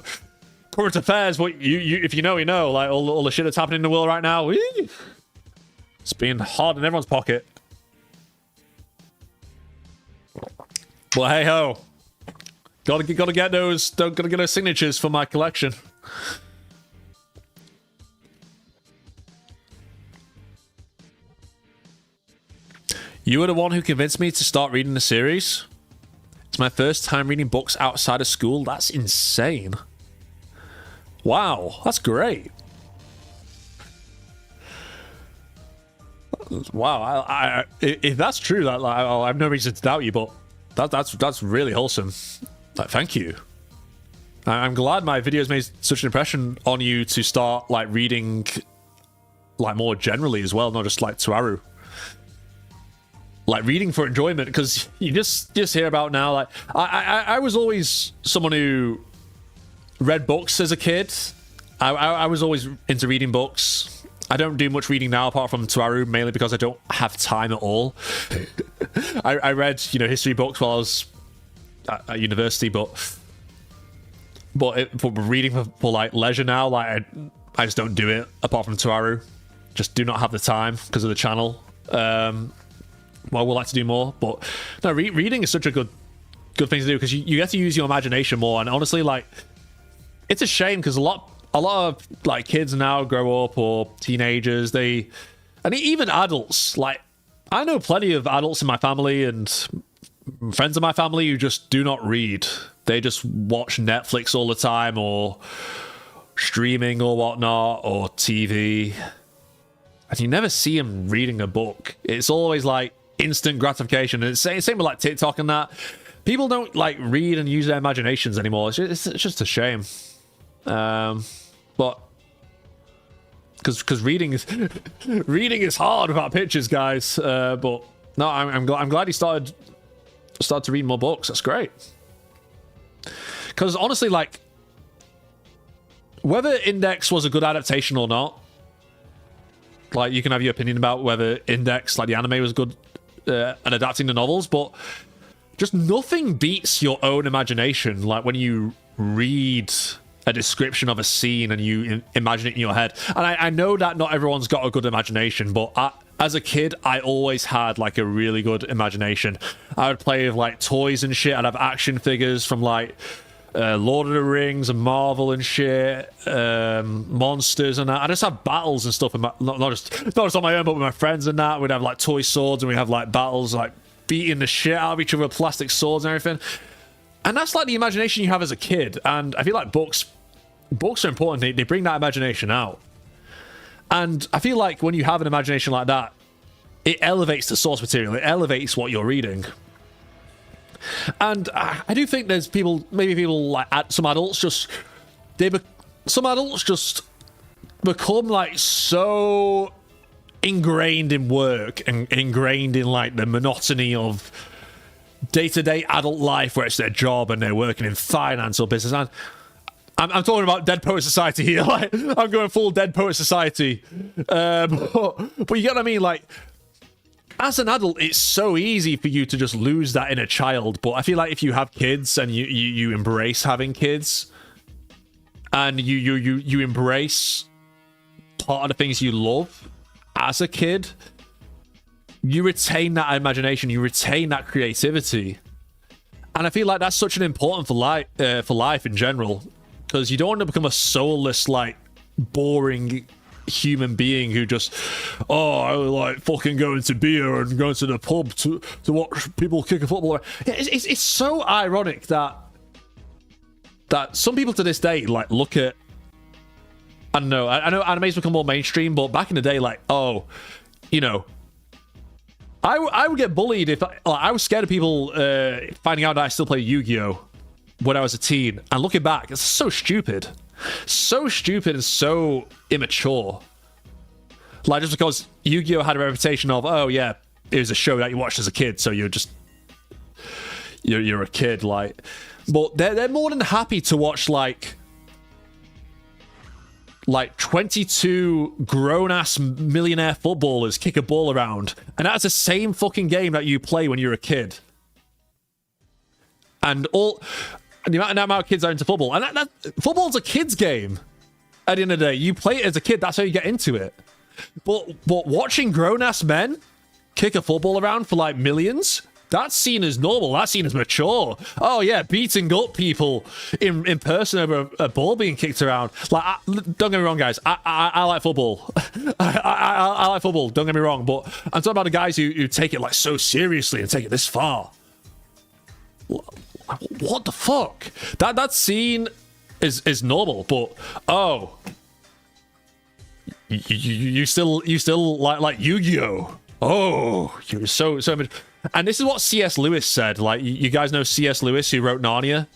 current affairs, but if you know, you know. Like all the shit that's happening in the world right now. It's being hard in everyone's pocket. Well, hey ho. Gotta get those signatures for my collection. You were the one who convinced me to start reading the series. It's my first time reading books outside of school. That's insane. Wow, that's great. Wow, I if that's true, that I have no reason to doubt you, but that's really wholesome. Like, thank you. I'm glad my videos made such an impression on you to start like reading like more generally as well, not just like Tsuruo. Like reading for enjoyment, because you just hear about now. Like I was always someone who read books as a kid. I was always into reading books. I don't do much reading now apart from Tsuruo, mainly because I don't have time at all. I read history books while I was at university, but for reading for like leisure now, like I just don't do it apart from Tsuruo. Just do not have the time because of the channel. Well, we'll like to do more, but no, reading is such a good thing to do because you get to use your imagination more. And honestly, like, it's a shame because a lot a lot of like kids now grow up, or teenagers, and even adults, like I know plenty of adults in my family and friends of my family who just do not read. They just watch Netflix all the time, or streaming or whatnot, or TV, and you never see them reading a book. It's always like instant gratification. And it's same with like TikTok and that. People don't like read and use their imaginations anymore. It's just a shame. But because reading is hard without pictures, guys. But no, I'm glad he started to read more books. That's great. Because honestly, like, whether Index was a good adaptation or not, like, you can have your opinion about whether Index, like the anime, was good at adapting the novels, but just nothing beats your own imagination. Like when you read a description of a scene and you imagine it in your head. And I know that not everyone's got a good imagination, but as a kid, I always had like a really good imagination. I would play with like toys and shit. I'd have action figures from like Lord of the Rings and Marvel and shit, monsters and that. I just have battles and stuff, not just on my own, but with my friends and that. We'd have like toy swords and we'd have like battles, like beating the shit out of each other with plastic swords and everything. And that's like the imagination you have as a kid. And I feel like books are important. They bring that imagination out. And I feel like when you have an imagination like that, it elevates the source material. It elevates what you're reading. And I do think there's maybe people like some adults just become like so ingrained in work and ingrained in like the monotony of day-to-day adult life, where it's their job and they're working in finance or business. And I'm talking about Dead Poet Society here. Like, I'm going full Dead Poet Society. But you get what I mean? Like, as an adult, it's so easy for you to just lose that inner child. But I feel like if you have kids and you embrace having kids, and you embrace part of the things you love as a kid, you retain that imagination, you retain that creativity. And I feel like that's such an important for life in general, because you don't want to become a soulless, like, boring human being who just, I like fucking going to beer and going to the pub to watch people kick a football. It's so ironic that some people to this day like look at, I know anime's become more mainstream, but back in the day, like, I would get bullied if I was scared of people finding out that I still play Yu-Gi-Oh! When I was a teen. And looking back, it's so stupid and so immature. Like, just because Yu-Gi-Oh! Had a reputation of, it was a show that you watched as a kid, so you're a kid, like. But they're more than happy to watch like 22 grown-ass millionaire footballers kick a ball around, and that's the same fucking game that you play when you're a kid. And the amount of kids are into football, and that football's a kid's game. At the end of the day, you play it as a kid. That's how you get into it. But watching grown-ass men kick a football around for like millions, that's seen as normal. That's seen as mature. Oh yeah, beating up people in person over a ball being kicked around. Like, don't get me wrong, guys. I like football. I like football. Don't get me wrong. But I'm talking about the guys who take it like so seriously and take it this far. What the fuck? That scene is normal, but you still like Yu-Gi-Oh! Oh, you're so much. And this is what C.S. Lewis said. Like, you guys know C.S. Lewis, who wrote Narnia?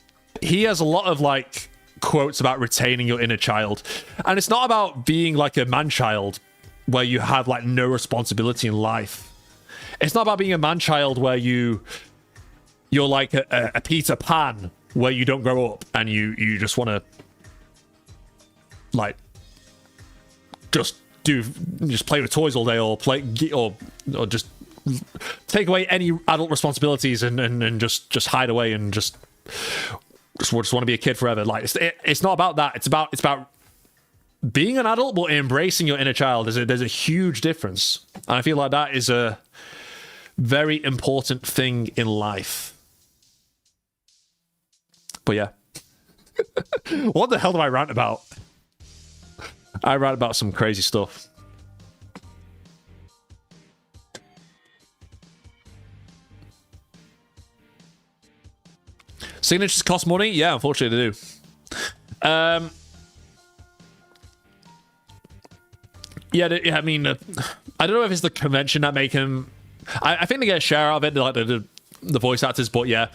He has a lot of like quotes about retaining your inner child. And it's not about being like a man-child where you have like no responsibility in life. It's not about being a man-child where you're like a Peter Pan, where you don't grow up and you just want to like just play with toys all day, or play or just take away any adult responsibilities and just hide away and just want to be a kid forever. Like, it's not about that. It's about being an adult but embracing your inner child. There's a huge difference, and I feel like that is a very important thing in life. But yeah. What the hell do I rant about? I write about some crazy stuff. Signatures cost money? Yeah, unfortunately they do. I mean, I don't know if it's the convention that make him... I think they get a share out of it, like the voice actors, but yeah.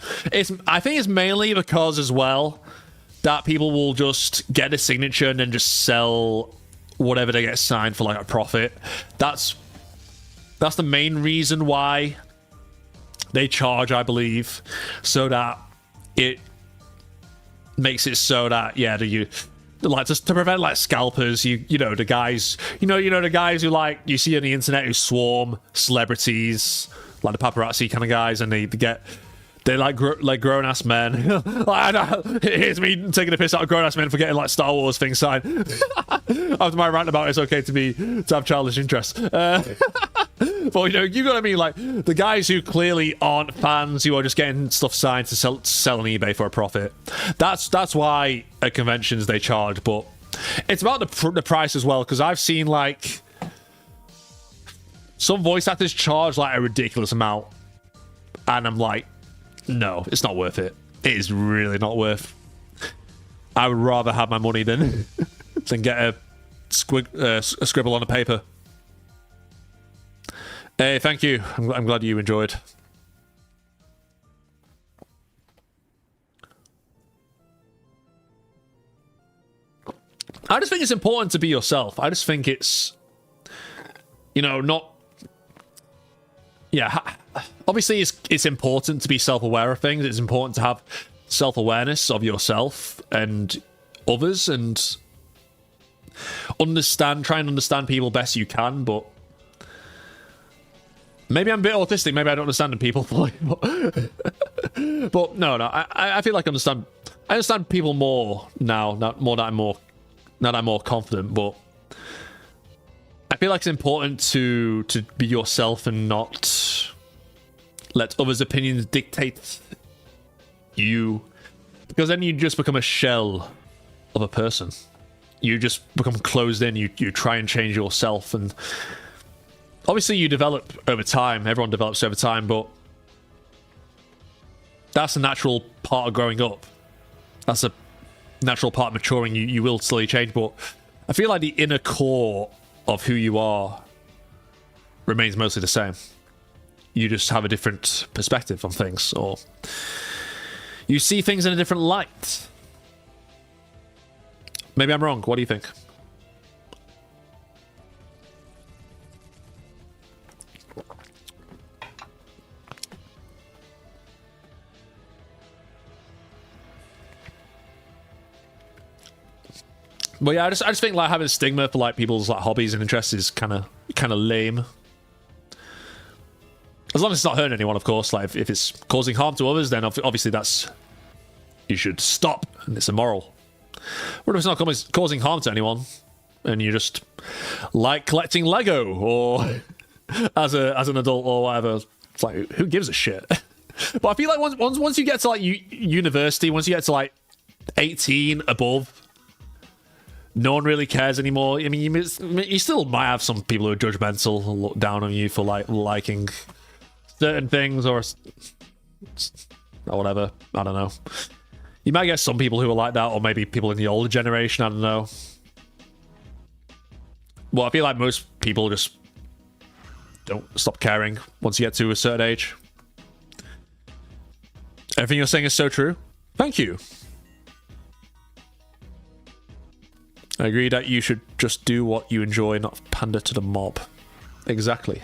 I think it's mainly because, as well, that people will just get a signature and then just sell whatever they get signed for, like, a profit. That's the main reason why they charge, I believe, so that it makes it so that, yeah, like, just to prevent, like, scalpers, you know the guys who, like, you see on the internet who swarm celebrities, like the paparazzi kind of guys, and they're like grown-ass men. Here's me taking a piss out of grown-ass men for getting, like, Star Wars things signed. After my rant about it's okay to have childish interests. But, you know what I mean? Like, the guys who clearly aren't fans, who are just getting stuff signed to sell on eBay for a profit. That's why at conventions they charge, but it's about the price as well, because I've seen, like, some voice actors charge, like, a ridiculous amount, and I'm like, no, it's not worth it. It is really not worth. I would rather have my money than get a scribble on a paper. Hey, thank you. I'm glad you enjoyed. I just think it's important to be yourself. I just think it's, not... Yeah, obviously it's important to be self-aware of things. It's important to have self-awareness of yourself and others, and try and understand people best you can, but maybe I'm a bit autistic, maybe I don't understand people fully, but no, I feel like I understand people more now, now that I'm more confident, but I feel like it's important to be yourself and not let others' opinions dictate you, because then you just become a shell of a person. You just become closed in. You try and change yourself, and obviously you develop over time. Everyone develops over time, but that's a natural part of growing up. That's a natural part of maturing. You will slowly change, but I feel like the inner core of who you are remains mostly the same. You just have a different perspective on things, or you see things in a different light. Maybe I'm wrong. What do you think? But yeah, I just think, like, having a stigma for, like, people's, like, hobbies and interests is kind of lame. As long as it's not hurting anyone, of course. Like, if it's causing harm to others, then obviously you should stop, and it's immoral. What if it's not causing harm to anyone, and you just like collecting Lego, or as an adult or whatever? It's like, who gives a shit? But I feel like once you get to, like, university, once you get to, like, 18 above, no one really cares anymore. I mean, you still might have some people who are judgmental and look down on you for, like, liking certain things or whatever. I don't know. You might get some people who are like that, or maybe people in the older generation. I don't know. Well, I feel like most people just don't stop caring once you get to a certain age. Everything you're saying is so true. Thank you. I agree that you should just do what you enjoy, not pander to the mob. Exactly.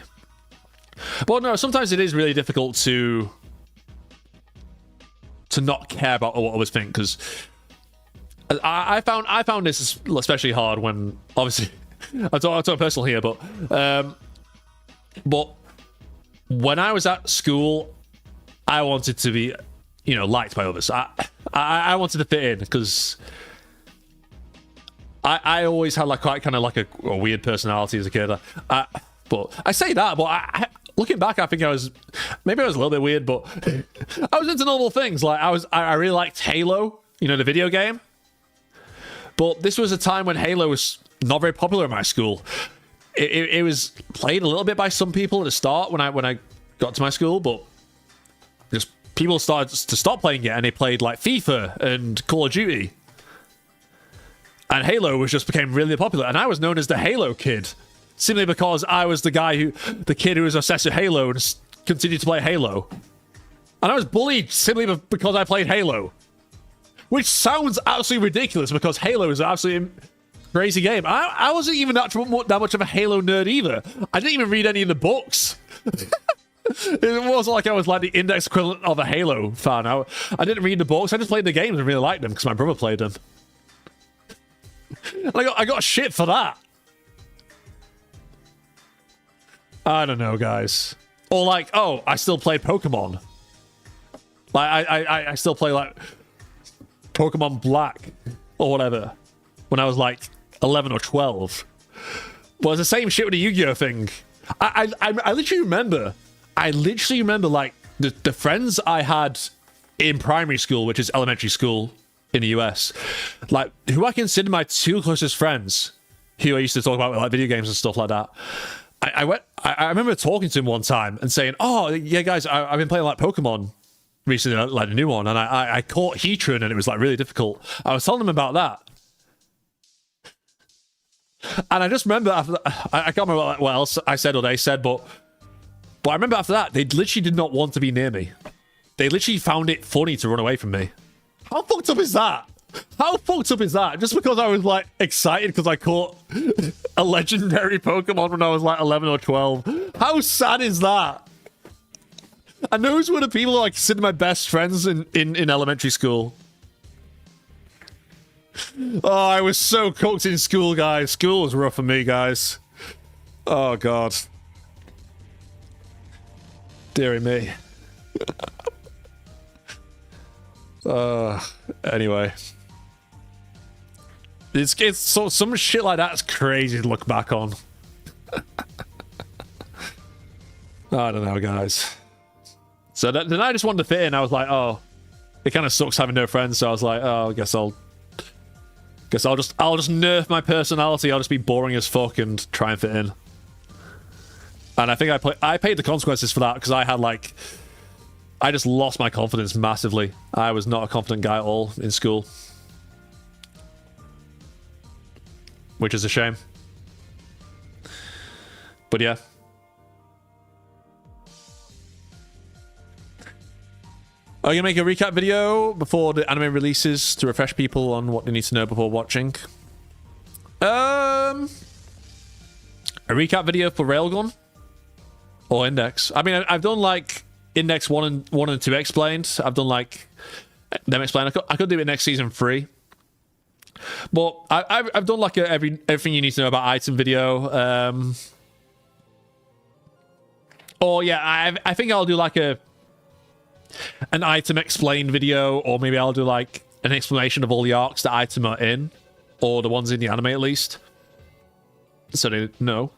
But no, sometimes it is really difficult to not care about what others think, because I found this especially hard when, obviously, I'm talking personal here, but when I was at school, I wanted to be, liked by others. I wanted to fit in, because I always had, like, quite kind of like a weird personality as a kid. But I say that, but looking back, I think I was a little bit weird, but I was into normal things. Like, I really liked Halo, the video game. But this was a time when Halo was not very popular in my school. It was played a little bit by some people at the start when I got to my school, but just people started to stop playing it, and they played like FIFA and Call of Duty. And Halo became really popular, and I was known as the Halo kid, simply because I was the kid who was obsessed with Halo and continued to play Halo. And I was bullied simply because I played Halo. Which sounds absolutely ridiculous, because Halo is an absolutely crazy game. I wasn't even that much of a Halo nerd either. I didn't even read any of the books. It wasn't like I was like the index equivalent of a Halo fan. I didn't read the books. I just played the games and really liked them because my brother played them. And I got shit for that. I don't know, guys. Or like, oh, I still played Pokemon. Like I still play like Pokemon Black or whatever when I was like 11 or 12. But it's the same shit with the Yu-Gi-Oh thing. I literally remember like the friends I had in primary school, which is elementary school in the US, like who I consider my two closest friends, who I used to talk about with like video games and stuff like that. I remember talking to him one time and saying, "Oh yeah, guys, I've been playing like Pokemon recently, like a new one, and I caught Heatran and it was like really difficult." I was telling them about that, and I just remember after that, I can't remember what else I said or they said, but I remember after that they literally did not want to be near me. They literally found it funny to run away from me. How fucked up is that? How fucked up is that? Just because I was like excited because I caught a legendary Pokemon when I was like 11 or 12. How sad is that? And those were the people who I considered my best friends in elementary school. Oh, I was so cooked in school, guys. School was rough for me, guys. Oh, God. Deary me. Anyway. It's so some shit like that's crazy to look back on. I don't know, guys. So then I just wanted to fit in. I was like, oh, it kind of sucks having no friends. So I was like, oh, I guess I'll just nerf my personality. I'll just be boring as fuck and try and fit in. And I think I paid the consequences for that, because I just lost my confidence massively. I was not a confident guy at all in school. Which is a shame. But yeah. I'm gonna make a recap video before the anime releases to refresh people on what they need to know before watching. A recap video for Railgun or Index. I mean, I've done like Index 1 and 2 explained. I've done like them explained. I could do it next season 3. But I've done like everything you need to know about item video. Or yeah, I think I'll do like an item explained video, or maybe I'll do like an explanation of all the arcs that item are in, or the ones in the anime at least, so they know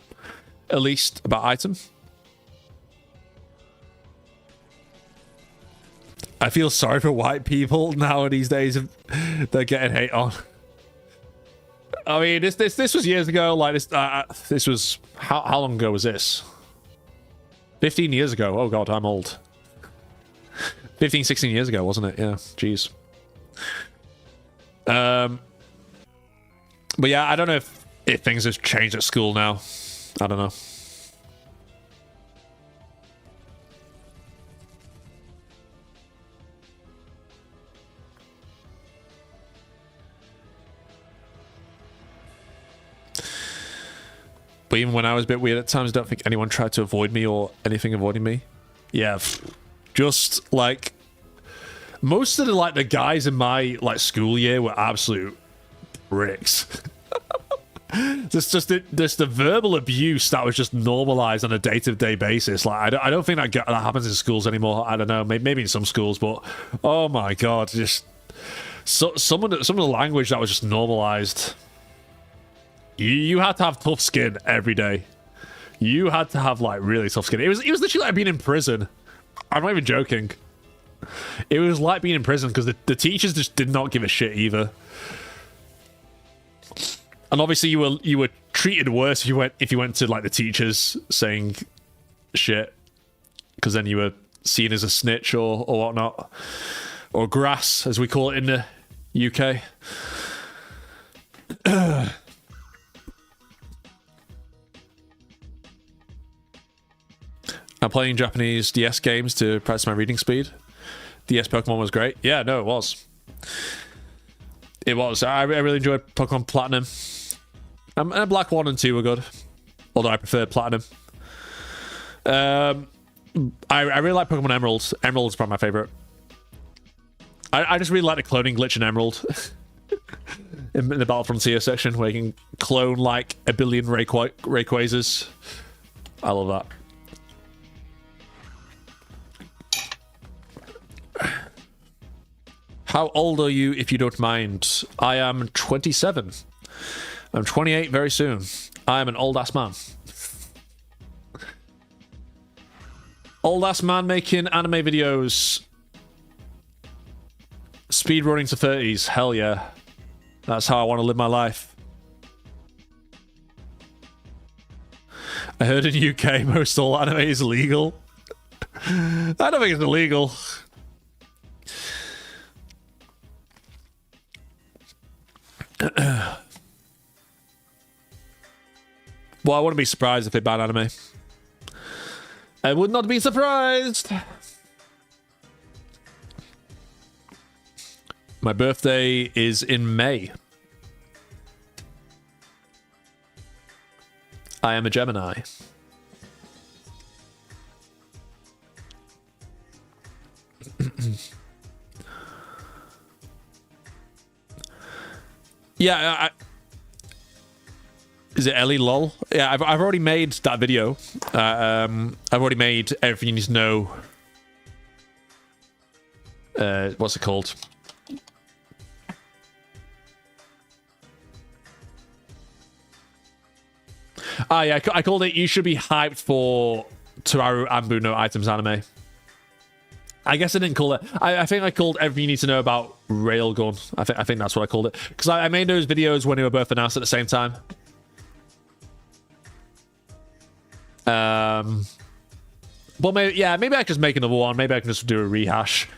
at least about item. I feel sorry for white people now these days. They're getting hate on. I mean, this was years ago. Like this was how long ago was this? 15 years ago. Oh god, I'm old. 15, 16 years ago, wasn't it? Yeah, jeez. But yeah, I don't know if things have changed at school now. I don't know. But even when I was a bit weird at times, I don't think anyone tried to avoid me or anything avoiding me. Yeah, just like most of the guys in my like school year were absolute bricks. just the verbal abuse that was just normalized on a day-to-day basis. Like I don't think that happens in schools anymore. I don't know, maybe in some schools, but oh my god, just some of the language that was just normalized. You had to have tough skin every day. You had to have like really tough skin. It was literally like being in prison. I'm not even joking. It was like being in prison because the teachers just did not give a shit either. And obviously you were treated worse if you went to like the teachers saying shit, because then you were seen as a snitch or whatnot, or grass as we call it in the UK. I'm playing Japanese DS games to practice my reading speed. DS Pokemon was great. Yeah, no, it was. It was. I really enjoyed Pokemon Platinum. And Black 1 and 2 were good. Although I prefer Platinum. I really like Pokemon Emerald. Emerald's probably my favorite. I just really like the cloning glitch in Emerald. in the Battle Frontier section, where you can clone like a billion Rayquazas. I love that. How old are you, if you don't mind? I am 27. I'm 28 very soon. I am an old-ass man. Old-ass man making anime videos. Speedrunning to 30s. Hell yeah. That's how I want to live my life. I heard in UK most all anime is illegal. I don't think it's illegal. Well, I wouldn't be surprised if they ban anime. I would not be surprised. My birthday is in May. I am a Gemini. Yeah, is it Ellie lol? Yeah, I've already made that video. I've already made everything you need to know. What's it called? Ah, yeah, I called it. You should be hyped for Toaru Anbu no Items anime. I guess I didn't call it. I think I called everything you need to know about Railgun. I think that's what I called it, because I made those videos when they were both announced at the same time. But maybe I could just make another one. Maybe I can just do a rehash.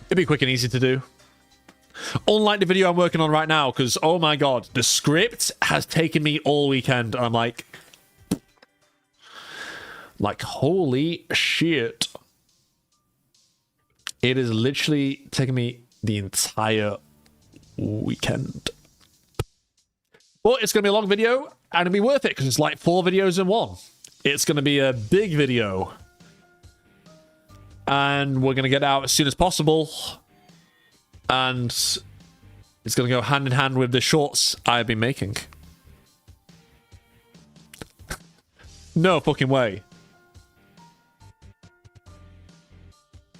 It'd be quick and easy to do. Unlike the video I'm working on right now, because oh my god, the script has taken me all weekend, and I'm like holy shit. It is literally taking me the entire weekend. But it's going to be a long video, and it'll be worth it, because it's like 4 videos in one. It's going to be a big video. And we're going to get it out as soon as possible. And it's going to go hand in hand with the shorts I've been making. No fucking way.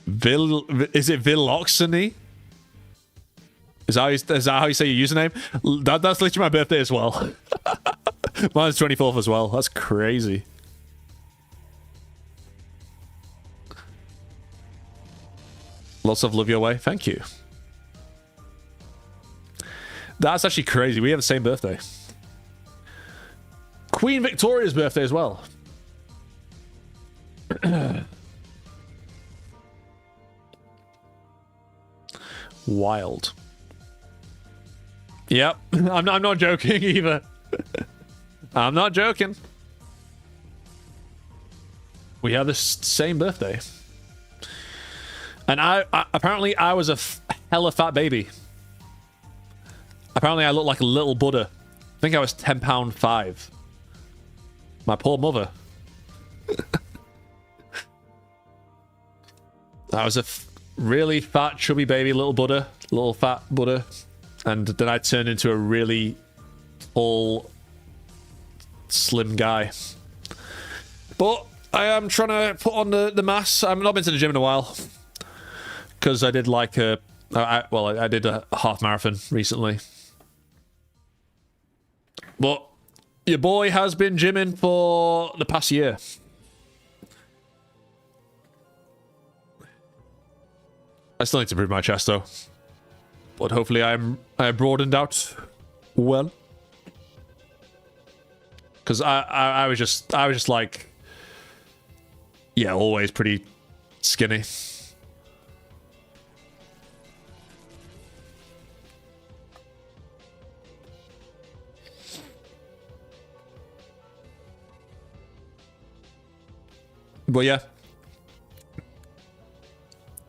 Is it Viloxony? Is that how you say your username? That's literally my birthday as well. Mine's 24th as well. That's crazy. Lots of love your way. Thank you. That's actually crazy. We have the same birthday. Queen Victoria's birthday as well. Wild. Yep. I'm not joking either. I'm not joking. We have the same birthday. And I apparently I was a hella fat baby. Apparently I looked like a little Buddha. I think I was 10 pound 5. My poor mother. I was a really fat, chubby baby, little fat Buddha. And then I turned into a really tall, slim guy. But I am trying to put on the mass. I've not been to the gym in a while. Because I did like I did a half marathon recently. But your boy has been gymming for the past year. I still need to prove my chest though. But hopefully I broadened out well. because I was just like, yeah, always pretty skinny. But yeah,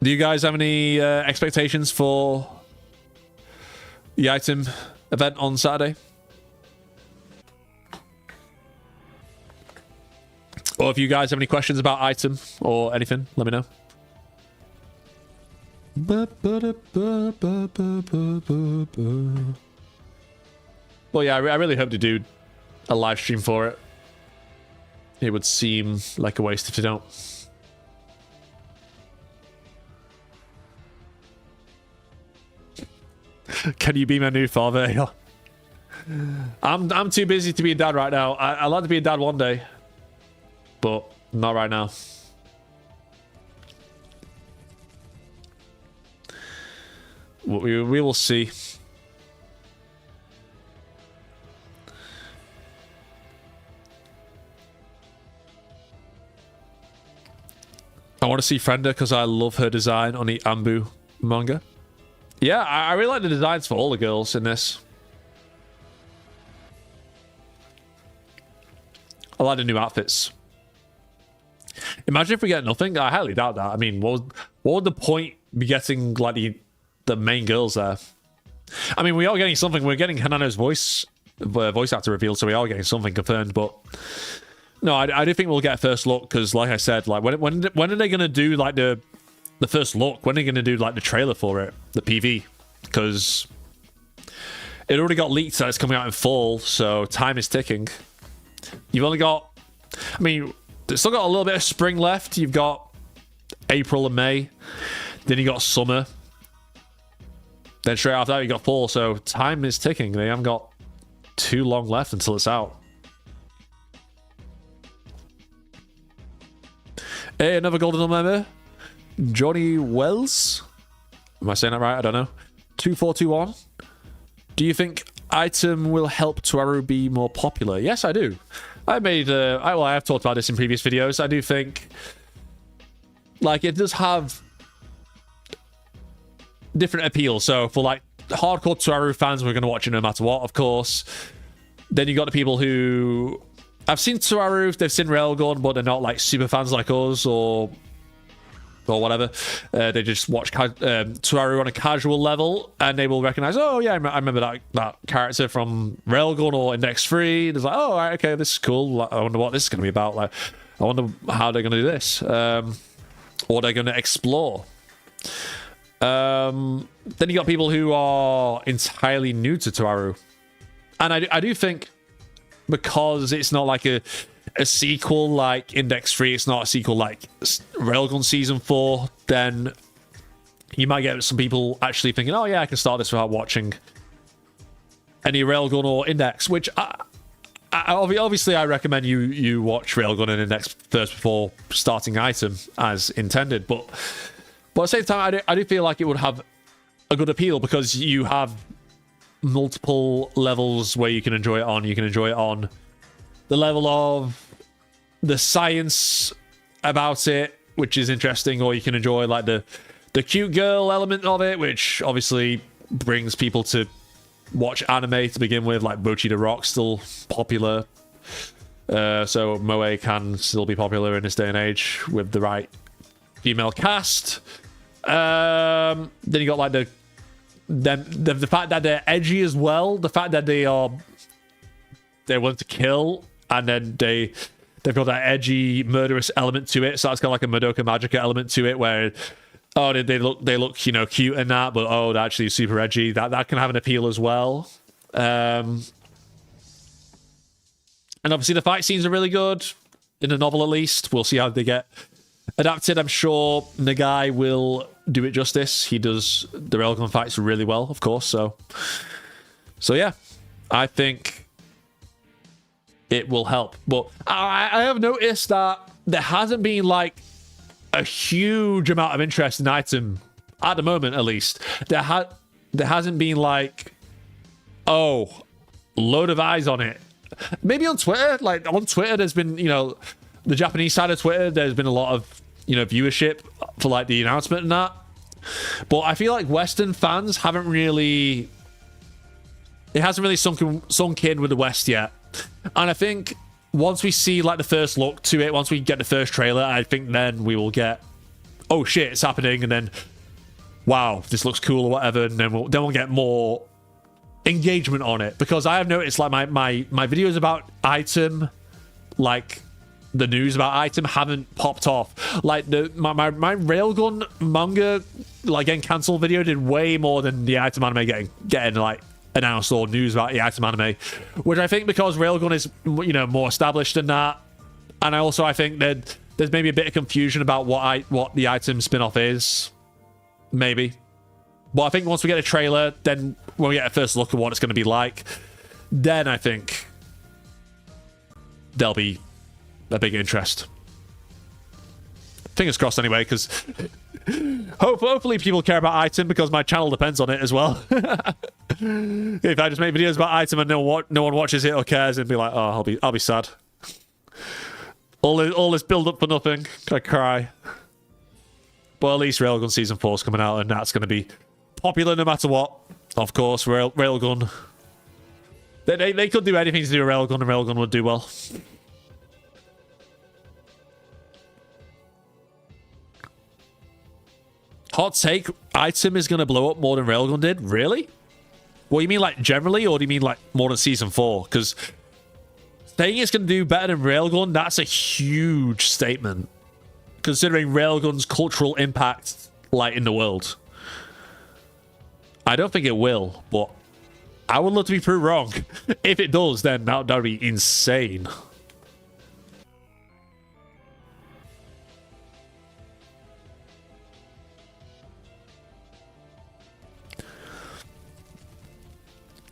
do you guys have any expectations for the item event on Saturday? Or if you guys have any questions about item or anything, let me know. Well, yeah, I really hope to do a live stream for it. It would seem like a waste if you don't. Can you be my new father? I'm too busy to be a dad right now. I'd like to be a dad one day, but not right now. We will see. I want to see Frenda because I love her design on the Ambu manga. Yeah, I really like the designs for all the girls in this. I like the new outfits. Imagine if we get nothing. I highly doubt that. I mean, what would the point be getting like the main girls there? I mean, we are getting something. We're getting Hanano's voice actor revealed, so we are getting something confirmed. But no, I do think we'll get a first look because, like I said, like when are they gonna do like the first look? When are they gonna do like the trailer for it, the PV? Because it already got leaked that it's coming out in fall, so time is ticking. You've only got, I mean, it's still got a little bit of spring left. You've got April and May, then you got summer, then straight after that you got fall. So time is ticking. They haven't got too long left until it's out. Hey, another golden member, Johnny Wells. Am I saying that right? I don't know. 2421. Do you think item will help Toaru be more popular? Yes, I do. I have talked about this in previous videos. I do think, like, it does have different appeal. So for like hardcore Toaru fans, we're going to watch it no matter what, of course. Then you got the people who I've seen Toaru, they've seen Railgun, but they're not like super fans like us or whatever. They just watch Toaru on a casual level, and they will recognize, oh yeah, I remember that character from Railgun or Index 3. It's like, oh, all right, okay, this is cool. I wonder what this is going to be about. Like, I wonder how they're going to do this, or they're going to explore. Then you got people who are entirely new to Toaru, and I do think because it's not like a sequel like Index 3, it's not a sequel like Railgun Season 4, then you might get some people actually thinking, oh yeah, I can start this without watching any Railgun or Index, which obviously I recommend you watch Railgun and Index first before starting item as intended, but at the same time I do feel like it would have a good appeal because you have multiple levels where you can enjoy it on. You can enjoy it on the level of the science about it, which is interesting, or you can enjoy like the cute girl element of it, which obviously brings people to watch anime to begin with, like Bochi the Rock, still popular. So Moe can still be popular in this day and age with the right female cast. Then you got like the fact that they're edgy as well, the fact that they're willing to kill, and then they've got that edgy murderous element to it, so that's got like a Madoka Magica element to it where they look you know cute and that, but they're actually super edgy. That can have an appeal as well. And obviously the fight scenes are really good in the novel, at least. We'll see how they get adapted. I'm sure Nagai will do it justice. He does the Railgun fights really well, of course. So yeah, I think it will help. But I have noticed that there hasn't been like a huge amount of interest in item at the moment, at least. There hasn't been like, oh, load of eyes on it. maybe on Twitter. Like on Twitter, there's been, you know, the Japanese side of Twitter, there's been a lot of, you know, viewership for like the announcement and that. But I feel like Western fans haven't really, it hasn't really sunk in with the West yet. And I think once we see like the first look to it, once we get the first trailer, I think then we will get, oh shit, it's happening, and then wow, this looks cool or whatever, and then we'll get more engagement on it. Because I have noticed like my videos about Item, like the news about Item, haven't popped off. Like my Railgun manga like getting cancelled video did way more than the Item anime getting like announced or news about the Item anime, which I think because Railgun is, you know, more established than that. And I think that there's maybe a bit of confusion about what the Item spin-off is, maybe. But I think once we get a trailer, then when we get a first look at what it's going to be like, then I think there'll be a big interest. Fingers crossed anyway, because hopefully people care about Item, because my channel depends on it as well. If I just make videos about Item and no one watches it or cares, it'd be like, oh, I'll be sad. All this build up for nothing. I cry. But at least Railgun Season 4 is coming out, and that's going to be popular no matter what. Of course, Railgun. They could do anything to do with Railgun, and Railgun would do well. Hot take, Item is going to blow up more than Railgun did? Really? What, you mean like generally, or do you mean like more than Season 4? Because saying it's going to do better than Railgun, that's a huge statement, considering Railgun's cultural impact like in the world. I don't think it will, but I would love to be proved wrong. If it does, then that would be insane.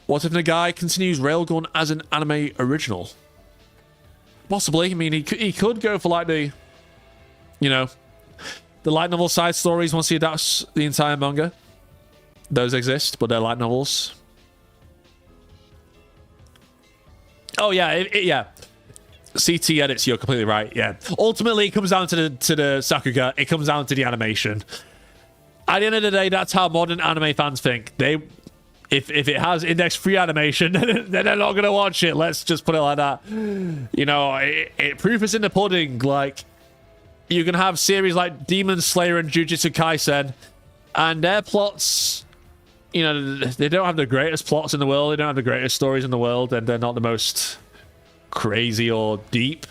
What if Nagai continues Railgun as an anime original? Possibly. I mean, he could go for like the, you know, the light novel side stories once he adapts the entire manga. Those exist, but they're light novels. Oh yeah, yeah. CT edits, you're completely right. Yeah. Ultimately, it comes down to the Sakuga. It comes down to the animation. At the end of the day, that's how modern anime fans think. If it has index-free animation, then they're not going to watch it. Let's just put it like that. You know, proof is in the pudding. Like, you can have series like Demon Slayer and Jujutsu Kaisen, and their plots, you know, they don't have the greatest plots in the world. They don't have the greatest stories in the world, and they're not the most crazy or deep.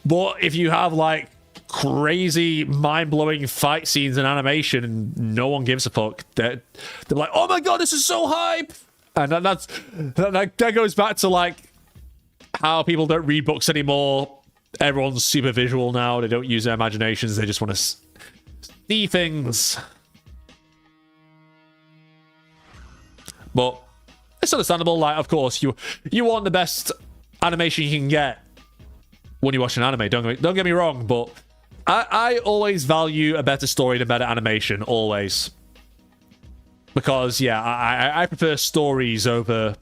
But if you have, like, crazy, mind-blowing fight scenes and animation, and no one gives a fuck, they're like, oh my god, this is so hype! And that goes back to like how people don't read books anymore. Everyone's super visual now. They don't use their imaginations. They just want to see things. But it's understandable. Like, of course, you want the best animation you can get when you watch an anime. Don't get me wrong, but I always value a better story than better animation, always. Because, yeah, I prefer stories over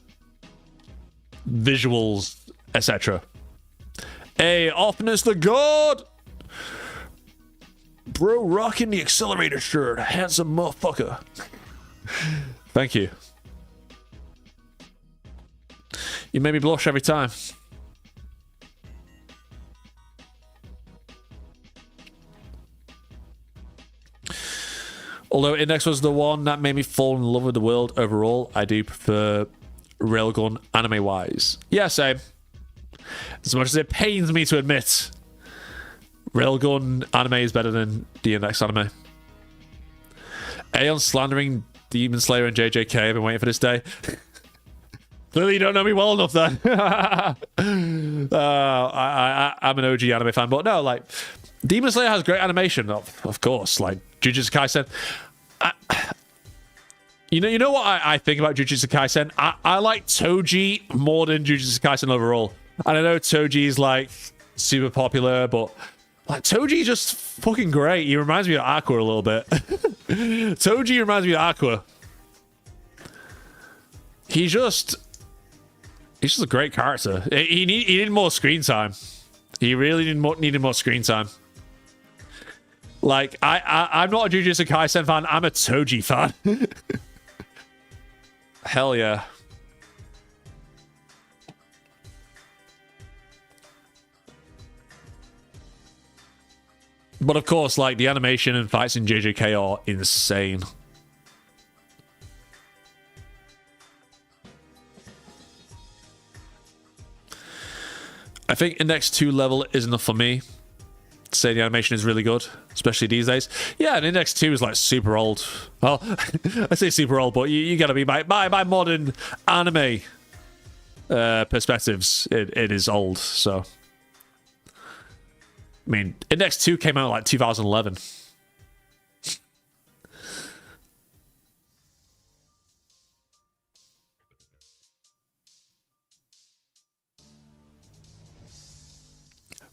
visuals, etc. Hey, Optimus the God! Bro rocking the Accelerator shirt. Handsome motherfucker. Thank you. You make me blush every time. Although Index was the one that made me fall in love with the world overall, I do prefer Railgun anime-wise. Yeah, same. As much as it pains me to admit, Railgun anime is better than the Index anime. Aeon slandering Demon Slayer and JJK. I've been waiting for this day. Clearly you don't know me well enough then. I'm an OG anime fan, but no, like, Demon Slayer has great animation, of course. Like, Jujutsu Kaisen. You know what I think about Jujutsu Kaisen? I like Toji more than Jujutsu Kaisen overall. And I know Toji is, like, super popular, but, like, Toji is just fucking great. He reminds me of Aqua a little bit. Toji reminds me of Aqua. He just He's just a great character. He needed more screen time. He really needed more screen time. Like, I'm not a Jujutsu Kaisen fan. I'm a Toji fan. Hell yeah. But of course, like, the animation and fights in JJK are insane. I think Index 2 level is enough for me to say the animation is really good, especially these days. Yeah, and Index 2 is like super old. Well, I say super old, but you gotta be by modern anime perspectives, it is old, so. I mean, Index 2 came out like 2011.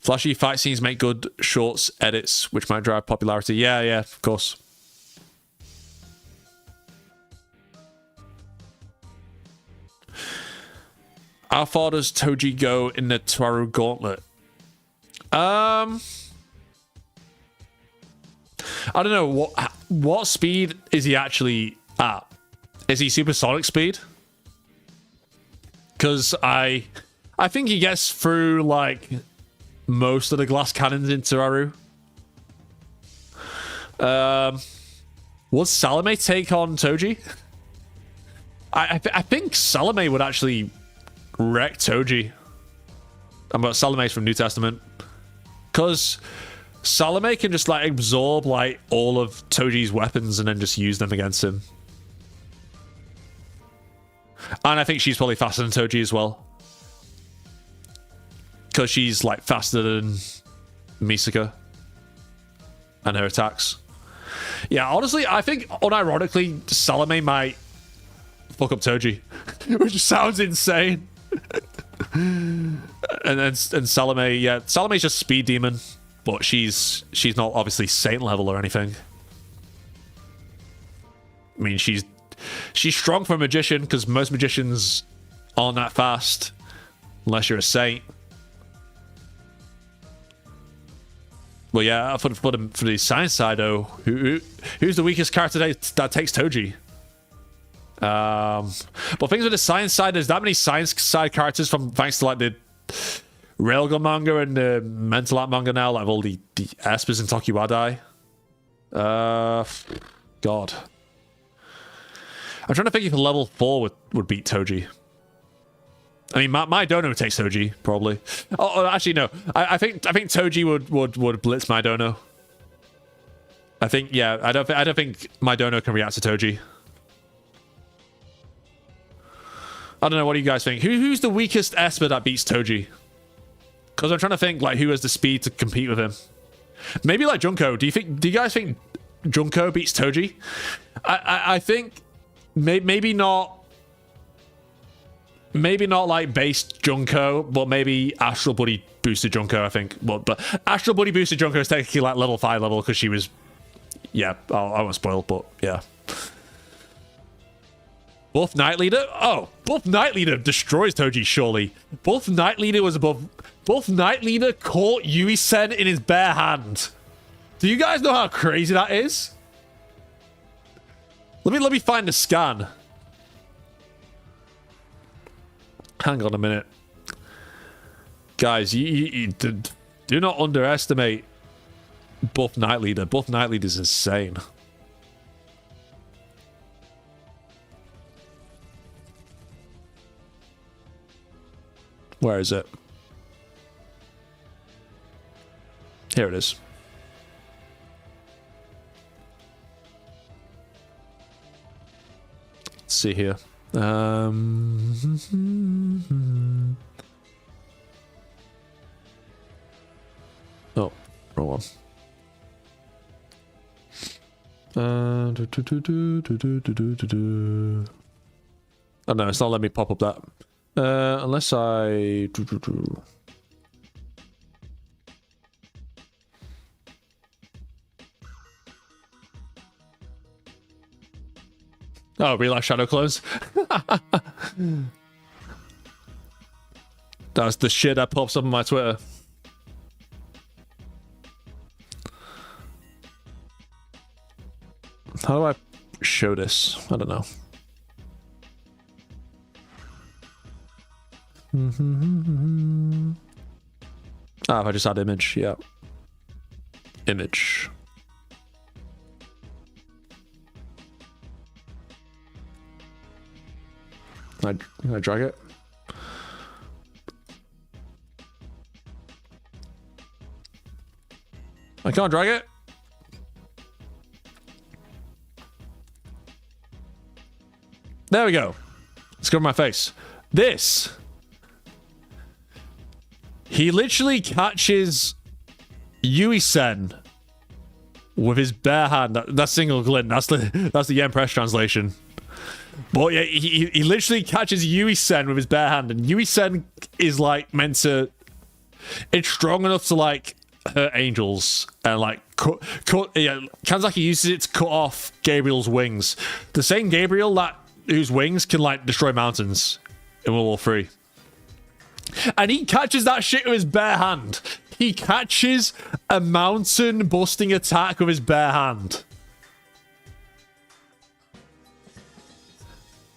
Flashy fight scenes make good shorts edits, which might drive popularity. Yeah, of course. How far does Toji go in the Twaru Gauntlet? I don't know. What speed is he actually at? Is he supersonic speed? Because I think he gets through like most of the glass cannons in Turaru. Would Salome take on Toji? I think Salome would actually wreck Toji. But Salome's from New Testament. Because Salome can just like absorb like all of Toji's weapons and then just use them against him. And I think she's probably faster than Toji as well. Because she's like faster than Misaka and her attacks. Yeah, honestly, I think unironically Salome might fuck up Toji, which sounds insane. and Salome, yeah, Salome's just speed demon, but she's not obviously Saint level or anything. I mean, she's strong for a magician because most magicians aren't that fast unless you're a Saint. Well, yeah, for the science side, though, who's the weakest character that takes Toji? But things with the science side, there's that many science side characters thanks to like the Railgun manga and the Mental Art manga now, like all the Espers and Tokiwadai. God. I'm trying to think if a level 4 would beat Toji. I mean, my Dono takes Toji, probably. Oh, actually, no. I think Toji would blitz my Dono. I think, yeah, I don't think my Dono can react to Toji. I don't know, what do you guys think? Who's the weakest Esper that beats Toji? Because I'm trying to think, like, who has the speed to compete with him? Maybe like Junko. Do you guys think Junko beats Toji? I think maybe not. Maybe not like base Junko, but maybe Astral Buddy boosted Junko, I think. But Astral Buddy boosted Junko is technically like level 5 level because she was... Yeah, I won't spoil, but yeah. Buff Night Leader? Oh, Buff Night Leader destroys Toji, surely. Buff Night Leader was above... Buff Night Leader caught Yui-sen in his bare hand. Do you guys know how crazy that is? Let me find the scan. Hang on a minute. Guys, you do not underestimate Buff Night Leader. Buff Night Leader is insane. Where is it? Here it is. Let's see here. Oh, wrong one. Oh no, it's not letting me pop up that. Unless I... Oh, real life shadow clones. That's the shit that pops up on my Twitter. How do I show this? I don't know. If I just add image, yeah. Image. Can I drag it? I can't drag it. There we go. Let's cover my face. This. He literally catches Yui-sen with his bare hand. That's single glint. That's the Yen Press translation. But yeah, he literally catches Yui-sen with his bare hand, and Yui-sen is like meant to. It's strong enough to like hurt angels and like cut. Yeah, Kanzaki uses it to cut off Gabriel's wings. The same Gabriel whose wings can like destroy mountains in World War 3. And he catches that shit with his bare hand. He catches a mountain busting attack with his bare hand.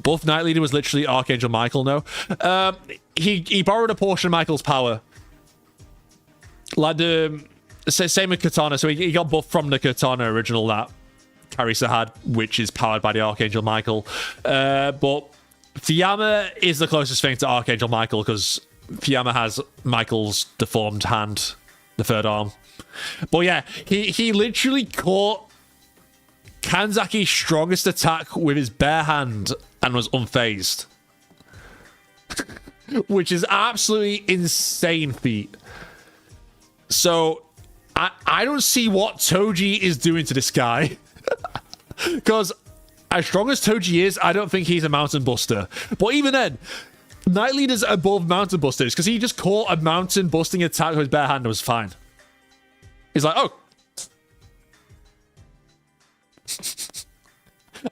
Buff Knight Leader was literally Archangel Michael, no? He borrowed a portion of Michael's power. Like the same with Katana. So he got buff from the Katana original that Carissa had, which is powered by the Archangel Michael. But Fuyama is the closest thing to Archangel Michael because Fuyama has Michael's deformed hand, the third arm. But yeah, he literally caught Kanzaki's strongest attack with his bare hand and was unfazed. Which is absolutely insane feat. So I don't see what Toji is doing to this guy. Because as strong as Toji is, I don't think he's a mountain buster. But even then, Knight Leader's above mountain busters because he just caught a mountain busting attack with his bare hand and was fine. He's like, oh.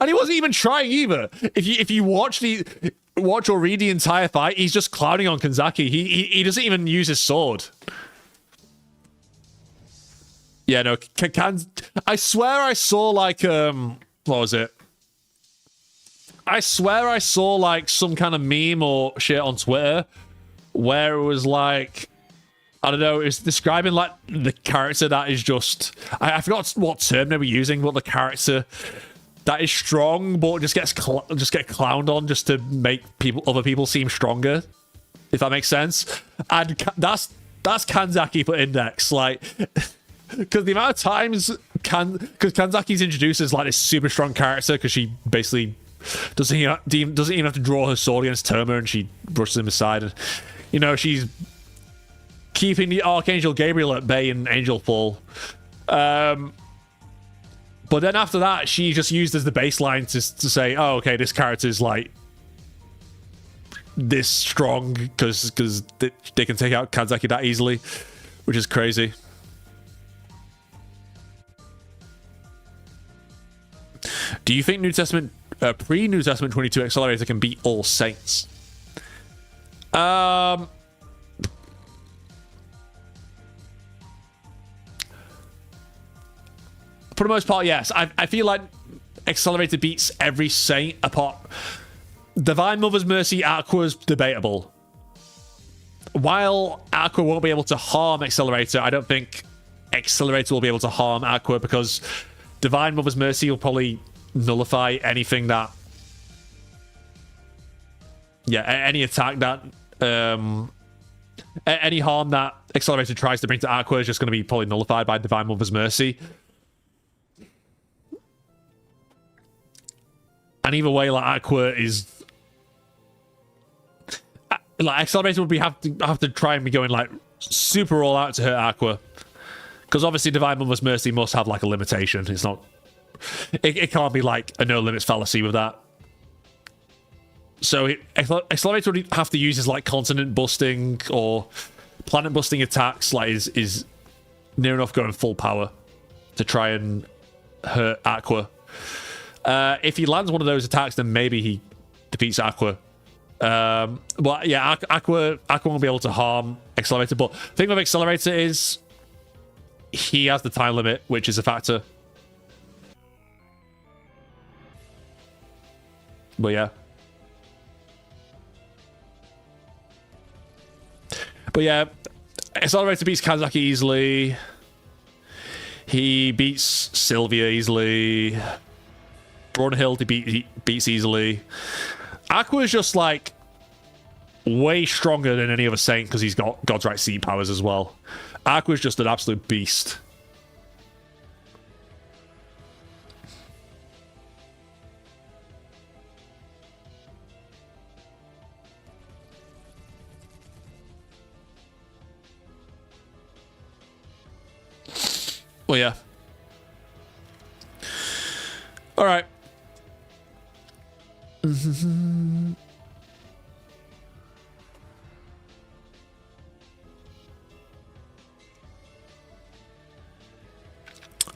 And he wasn't even trying either. If you watch or read the entire fight, he's just clowning on Kanzaki. He doesn't even use his sword. Yeah, no, I swear I saw like what was it? I swear I saw like some kind of meme or shit on Twitter where it was like, I don't know, it's describing like the character that is just, I forgot what term they were using, but the character that is strong but just get clowned on just to make other people seem stronger, if that makes sense. And that's Kanzaki for Index, like, because the amount of times because Kanzaki's introduced as like this super strong character because she basically doesn't even have to draw her sword against Toma and she brushes him aside, and you know she's keeping the Archangel Gabriel at bay in Angel Fall. But then after that, she just used as the baseline to say, oh, okay, this character's like this strong because they can take out Kanzaki that easily, which is crazy. Do you think pre-New Testament 22 Accelerator can beat all Saints? For the most part, yes. I feel like Accelerator beats every Saint apart. Divine Mother's Mercy, Aqua's debatable. While Aqua won't be able to harm Accelerator, I don't think Accelerator will be able to harm Aqua because Divine Mother's Mercy will probably nullify anything that... Yeah, any attack that... any harm that Accelerator tries to bring to Aqua is just going to be probably nullified by Divine Mother's Mercy. And either way, like, Aqua is... Like, Accelerator would have to try and be going, like, super all out to hurt Aqua. Because obviously Divine Mother's Mercy must have, like, a limitation. It's not... It can't be, like, a no-limits fallacy with that. So Accelerator would have to use his, like, continent-busting or planet-busting attacks, like, is near enough going full power to try and hurt Aqua. If he lands one of those attacks, then maybe he defeats Aqua. But yeah, Aqua won't be able to harm Accelerator. But the thing with Accelerator is he has the time limit, which is a factor. But yeah. But yeah, Accelerator beats Kazaki easily. He beats Sylvia easily. Brunhild he beats easily. Aqua is just like way stronger than any other Saint because he's got God's Right Sea powers as well. Aqua is just an absolute beast. Well, yeah. All right.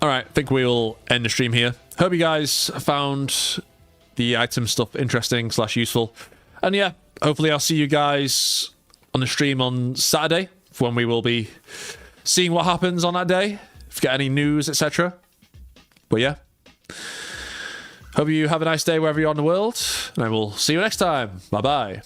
All right, I think we'll end the stream here. Hope you guys found the item stuff interesting / useful. And yeah, hopefully I'll see you guys on the stream on Saturday when we will be seeing what happens on that day. If you get any news, etc. But yeah. Hope you have a nice day wherever you are in the world. And I will see you next time. Bye-bye.